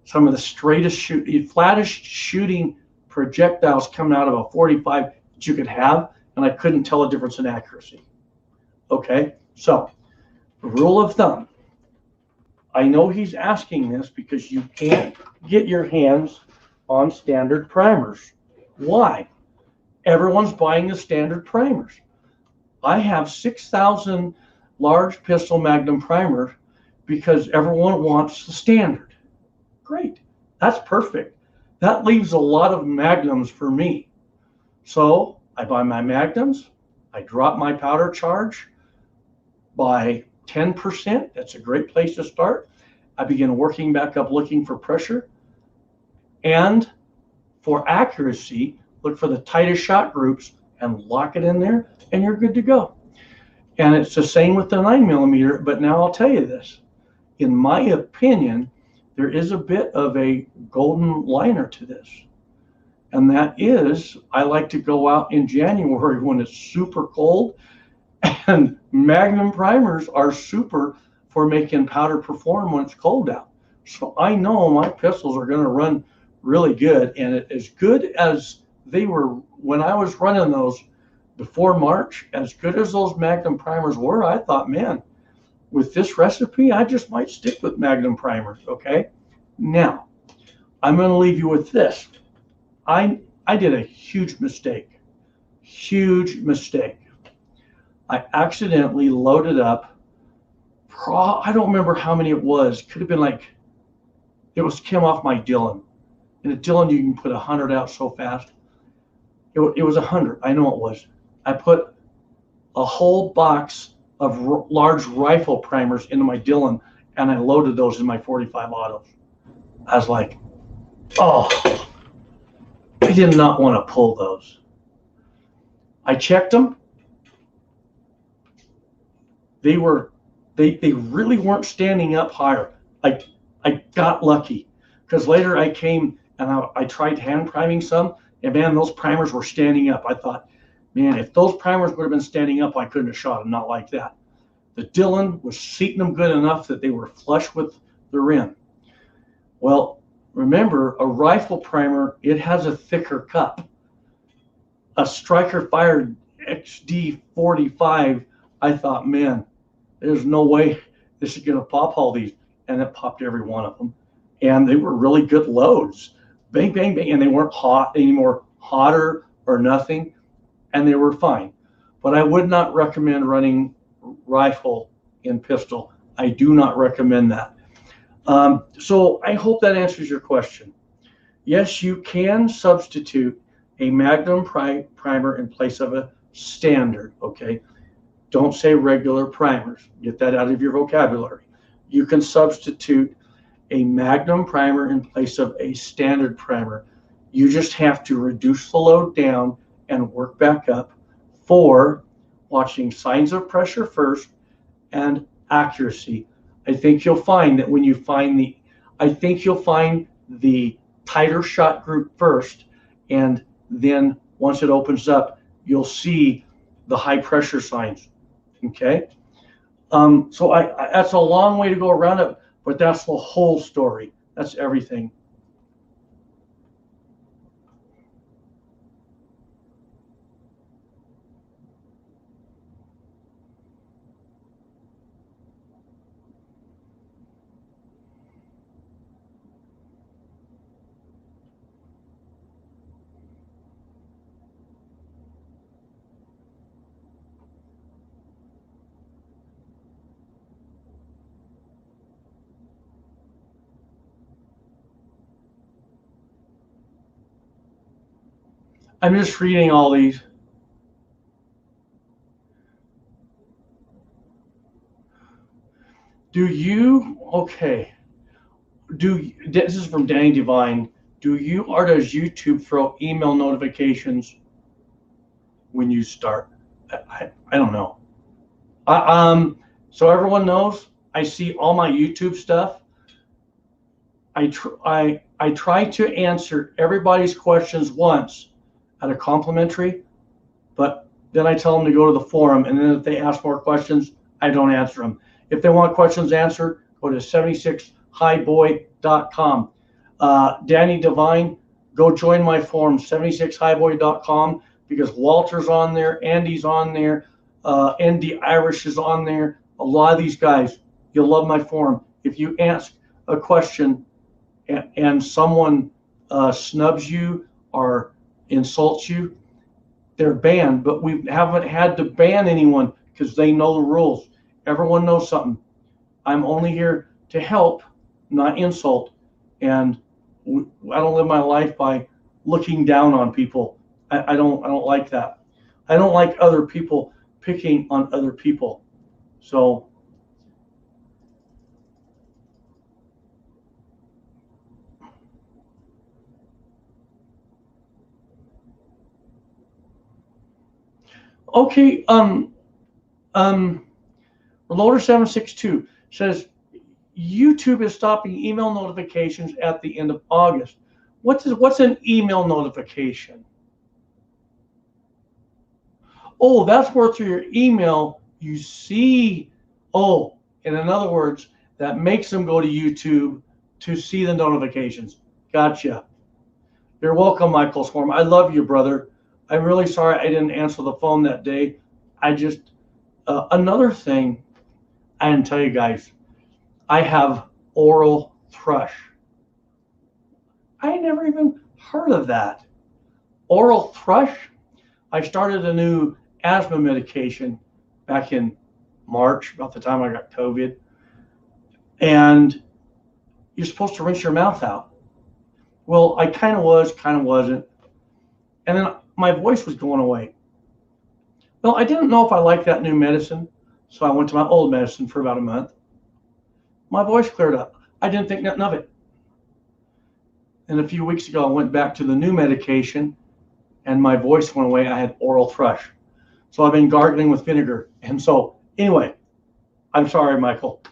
A: Some of the flattest shooting projectiles coming out of a 45 that you could have, and I couldn't tell a difference in accuracy. Okay, so rule of thumb. I know he's asking this because you can't get your hands on standard primers. Why? Everyone's buying the standard primers. I have 6,000 large pistol Magnum primers because everyone wants the standard. Great, that's perfect. That leaves a lot of Magnums for me. So I buy my Magnums, I drop my powder charge by 10%. That's a great place to start. I begin working back up, looking for pressure. And for accuracy, look for the tightest shot groups and lock it in there, and you're good to go. And it's the same with the 9mm, but now I'll tell you this. In my opinion, there is a bit of a golden liner to this. And that is, I like to go out in January when it's super cold, and Magnum primers are super for making powder perform when it's cold out. So I know my pistols are going to run really good, and as good as they were when I was running those before March, as good as those Magnum primers were, I thought, man, with this recipe, I just might stick with Magnum primers, okay? Now, I'm going to leave you with this. I did a huge mistake. Huge mistake. I accidentally loaded up, I don't remember how many it was. Could have been like, it came off my Dillon. In a Dillon, you can put 100 out so fast. It was 100, I know it was. I put a whole box of large rifle primers into my Dillon, and I loaded those in my 45 autos. I was like, oh, I did not want to pull those. I checked them. They really weren't standing up higher. I got lucky because later I came and I tried hand priming some, and man, those primers were standing up. I thought, man, if those primers would have been standing up, I couldn't have shot them, not like that. The Dillon was seating them good enough that they were flush with the rim. Well, remember, a rifle primer, it has a thicker cup. A striker fired XD45, I thought, man, there's no way this is going to pop all these. And it popped every one of them. And they were really good loads. Bang, bang, bang. And they weren't hot anymore, hotter or nothing. And they were fine. But I would not recommend running rifle in pistol. I do not recommend that. So I hope that answers your question. Yes, you can substitute a Magnum primer in place of a standard, okay? Don't say regular primers. Get that out of your vocabulary. You can substitute a Magnum primer in place of a standard primer. You just have to reduce the load down and work back up for watching signs of pressure first and accuracy. I think you'll find that when you find the tighter shot group first, and then once it opens up, you'll see the high pressure signs. Okay. So that's a long way to go around it, but that's the whole story. That's everything. I'm just reading all these. Do you, okay, this is from Danny Devine. Do you or does YouTube throw email notifications when you start? I don't know. So everyone knows I see all my YouTube stuff. I try to answer everybody's questions once at a complimentary, but then I tell them to go to the forum, and then if they ask more questions, I don't answer them. If they want questions answered, go to 76highboy.com. Danny Devine, go join my forum, 76highboy.com, because Walter's on there, Andy's on there, Andy Irish is on there. A lot of these guys, you'll love my forum. If you ask a question and someone snubs you or insults you, they're banned, but we haven't had to ban anyone because they know the rules. Everyone knows something. I'm only here to help, not insult. And I don't live my life by looking down on people. I don't like that. I don't like other people picking on other people. So okay, Reloader 762 says YouTube is stopping email notifications at the end of August. What's an email notification? Oh, that's where through your email you see. Oh, and in other words, that makes them go to YouTube to see the notifications. Gotcha. You're welcome, Michael Swarm. I love you, brother. I'm really sorry I didn't answer the phone that day. I just, another thing I didn't tell you guys, I have oral thrush. I never even heard of that. Oral thrush? I started a new asthma medication back in March, about the time I got COVID. And you're supposed to rinse your mouth out. Well, I kind of was, kind of wasn't. And then my voice was going away. Well, I didn't know if I liked that new medicine, so I went to my old medicine for about a month. My voice cleared up. I didn't think nothing of it. And a few weeks ago, I went back to the new medication, and my voice went away. I had oral thrush. So I've been gargling with vinegar. And so, anyway, I'm sorry, Michael.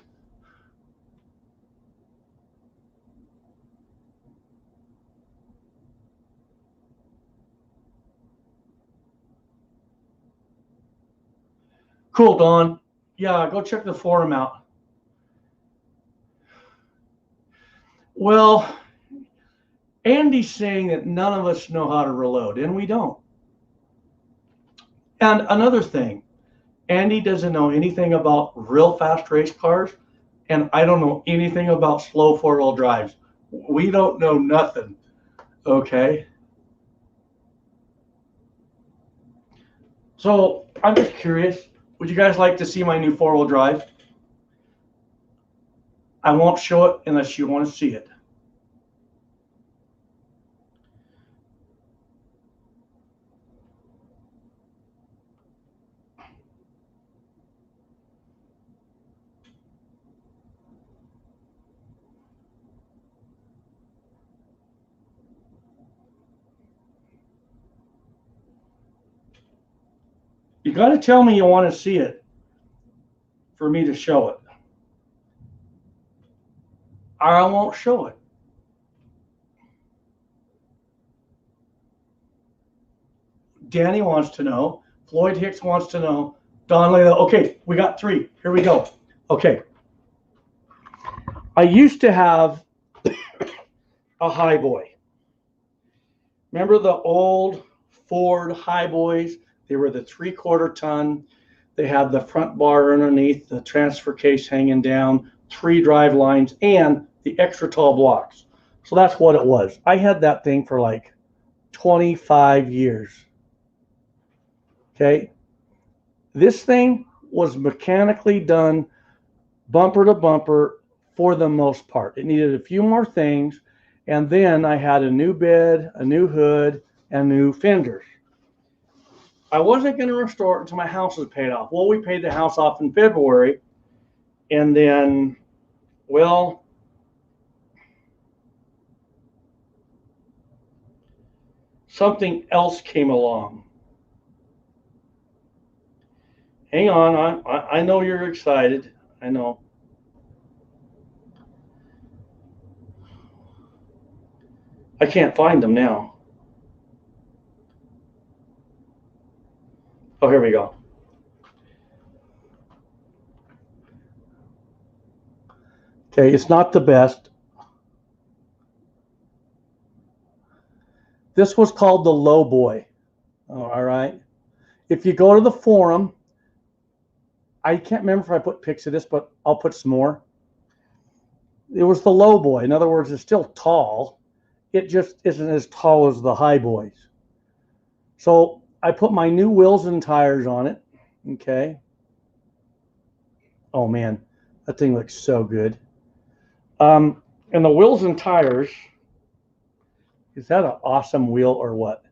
A: Cool, Dawn. Yeah, go check the forum out. Well, Andy's saying that none of us know how to reload, and we don't. And another thing, Andy doesn't know anything about real fast race cars, and I don't know anything about slow four-wheel drives. We don't know nothing, okay? So I'm just curious, would you guys like to see my new four-wheel drive? I won't show it unless you want to see it. You got to tell me you want to see it for me to show it. I won't show it. Danny wants to know. Floyd Hicks wants to know. Don Layla. Okay, we got three. Here we go. Okay. I used to have a Highboy. Remember the old Ford Highboys? They were the 3/4 ton. They had the front bar underneath, the transfer case hanging down, 3 drive lines, and the extra tall blocks. So that's what it was. I had that thing for like 25 years. Okay. This thing was mechanically done bumper to bumper for the most part. It needed a few more things. And then I had a new bed, a new hood, and new fenders. I wasn't going to restore it until my house was paid off. Well, we paid the house off in February. And then, well, something else came along. Hang on, I know you're excited. I know. I can't find them now. Oh, here we go. Okay, it's not the best. This was called the Low Boy. Oh, all right. If you go to the forum, I can't remember if I put pics of this, but I'll put some more. It was the Low Boy. In other words, it's still tall. It just isn't as tall as the High Boys. So I put my new wheels and tires on it. Okay. Oh man, that thing looks so good. And the wheels and tires, is that an awesome wheel or what?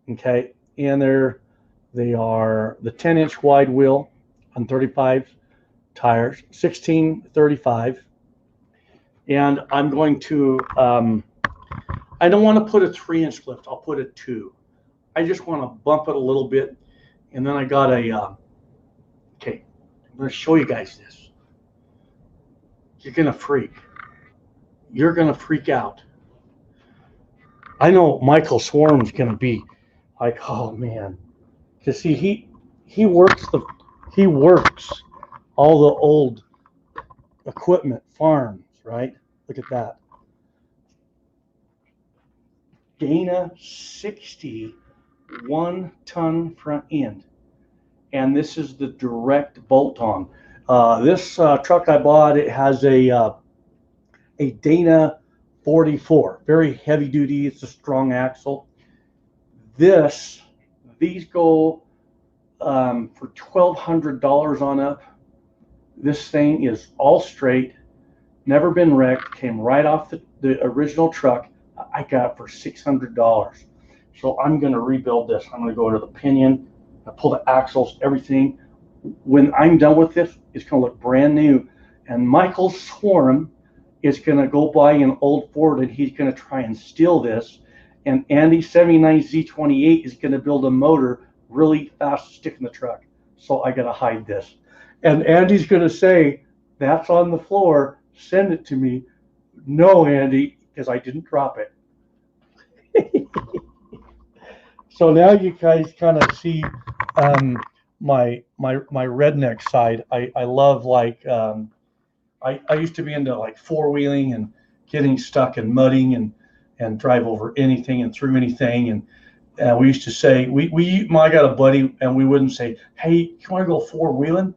A: Okay. And they are the 10-inch wide wheel on 35 tires, 1635. And I'm going to, I don't want to put a 3-inch lift. I'll put a 2. I just want to bump it a little bit. And then I got a, okay, I'm going to show you guys this. You're going to freak. You're going to freak out. I know Michael Swarm's going to be like, oh man. Because see, he works all the old equipment, farms, right? Look at that. Dana 60 1-ton front end. And this is the direct bolt-on. This truck I bought, it has a Dana 44, very heavy duty. It's a strong axle. These go for $1,200 on up. This thing is all straight, never been wrecked, came right off the original truck. I got it for $600. So I'm going to rebuild this. I'm going to go to the pinion, pull the axles, everything. When I'm done with this, it's going to look brand new. And Michael Swarm is going to go buy an old Ford and he's going to try and steal this. And Andy 79Z28 is going to build a motor really fast to stick in the truck. So I got to hide this. And Andy's going to say, that's on the floor, send it to me. No, Andy, because I didn't drop it. So now you guys kind of see my redneck side. I love like I used to be into like four-wheeling and getting stuck and mudding and drive over anything and through anything. And we used to say I got a buddy and we wouldn't say, hey, you want to go four-wheeling?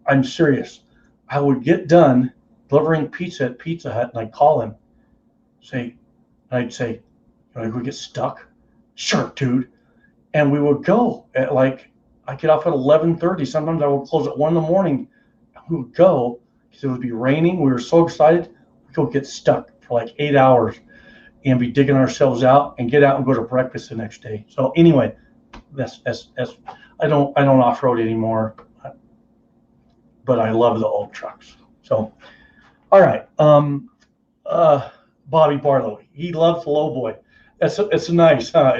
A: I'm serious. I would get done delivering pizza at Pizza Hut and I'd call him, I'd say, you want to get stuck? Sure, dude. And we would go at I get off at 11:30. Sometimes I would close at 1 in the morning. We would go because it would be raining. We were so excited. We'd go get stuck for like 8 hours and be digging ourselves out and get out and go to breakfast the next day. So anyway, that's I don't off-road anymore, but I love the old trucks. So, all right. Bobby Barlow, he loves the Low Boy. It's nice, huh?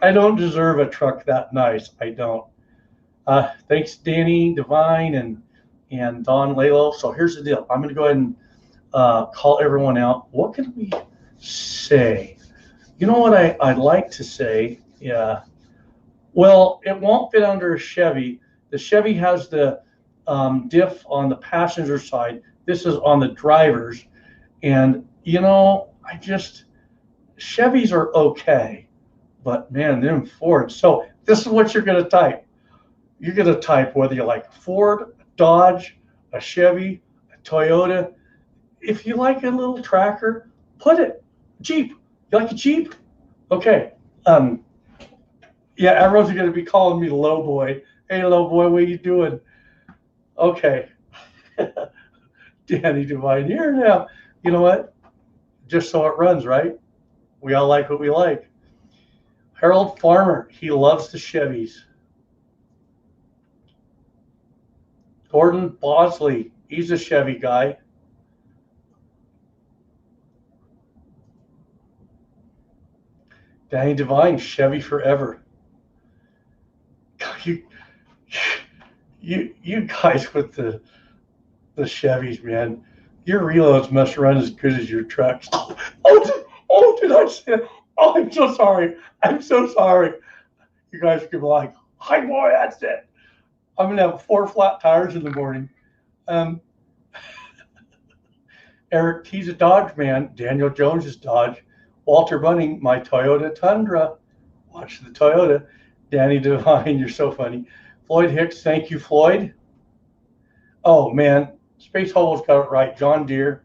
A: I don't deserve a truck that nice. I don't. Thanks, Danny Devine and Don Lalo. So here's the deal. I'm going to go ahead and call everyone out. What can we say? You know what I'd like to say? Yeah. Well, it won't fit under a Chevy. The Chevy has the diff on the passenger side. This is on the driver's. And, Chevys are okay, but man, them Fords. So this is what you're going to type. You're going to type whether you like Ford, a Dodge, a Chevy, a Toyota. If you like a little tracker, put it. Jeep. You like a Jeep? Okay. Yeah, everyone's going to be calling me the Low Boy. Hey, Low Boy, what are you doing? Okay. Danny Devine here now. You know what? Just so it runs, right? We all like what we like. Harold Farmer, he loves the Chevys. Gordon Bosley, He's a Chevy guy. Danny Devine, Chevy forever. You guys with the Chevys, man. Your reloads must run as good as your trucks. Did I say it? Oh, I'm so sorry. I'm so sorry. You guys could be like, hi, boy, that's it. I'm going to have 4 flat tires in the morning. Eric, he's a Dodge man. Daniel Jones is Dodge. Walter Bunning, my Toyota Tundra. Watch the Toyota. Danny Devine, you're so funny. Floyd Hicks, thank you, Floyd. Oh, man. Space Hobo's got it right. John Deere.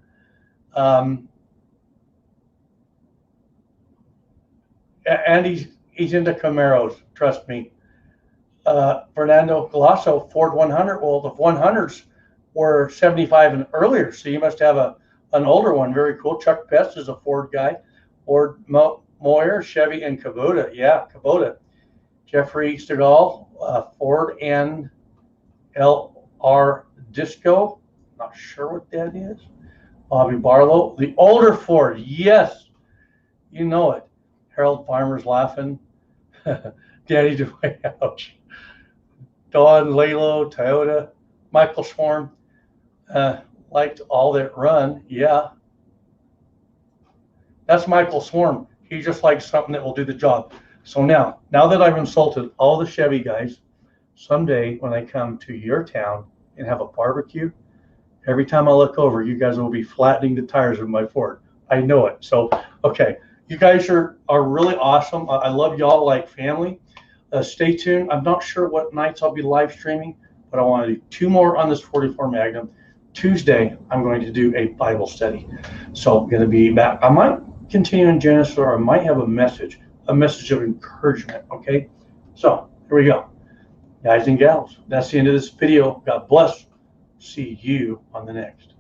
A: And he's into Camaros, trust me. Fernando Galasso, Ford 100. Well, the 100s were 75 and earlier, so you must have an older one. Very cool. Chuck Pest is a Ford guy. Ford Moyer, Chevy, and Kubota. Yeah, Kubota. Jeffrey Segal, Ford and LR Disco. Not sure what that is. Bobby Barlow, the older Ford. Yes, you know it. Harold Farmer's laughing. Danny Dwight, ouch. Don Lalo, Toyota. Michael Swarm, liked all that run. Yeah. That's Michael Swarm. He just likes something that will do the job. So now that I've insulted all the Chevy guys, someday when I come to your town and have a barbecue, every time I look over, you guys will be flattening the tires of my Ford. I know it. So, okay. You guys are really awesome. I love y'all like family. Stay tuned. I'm not sure what nights I'll be live streaming, but I want to do 2 more on this 44 Magnum. Tuesday, I'm going to do a Bible study. So I'm going to be back. I might continue in Genesis, or I might have a message of encouragement. Okay. So here we go. Guys and gals, that's the end of this video. God bless. See you on the next.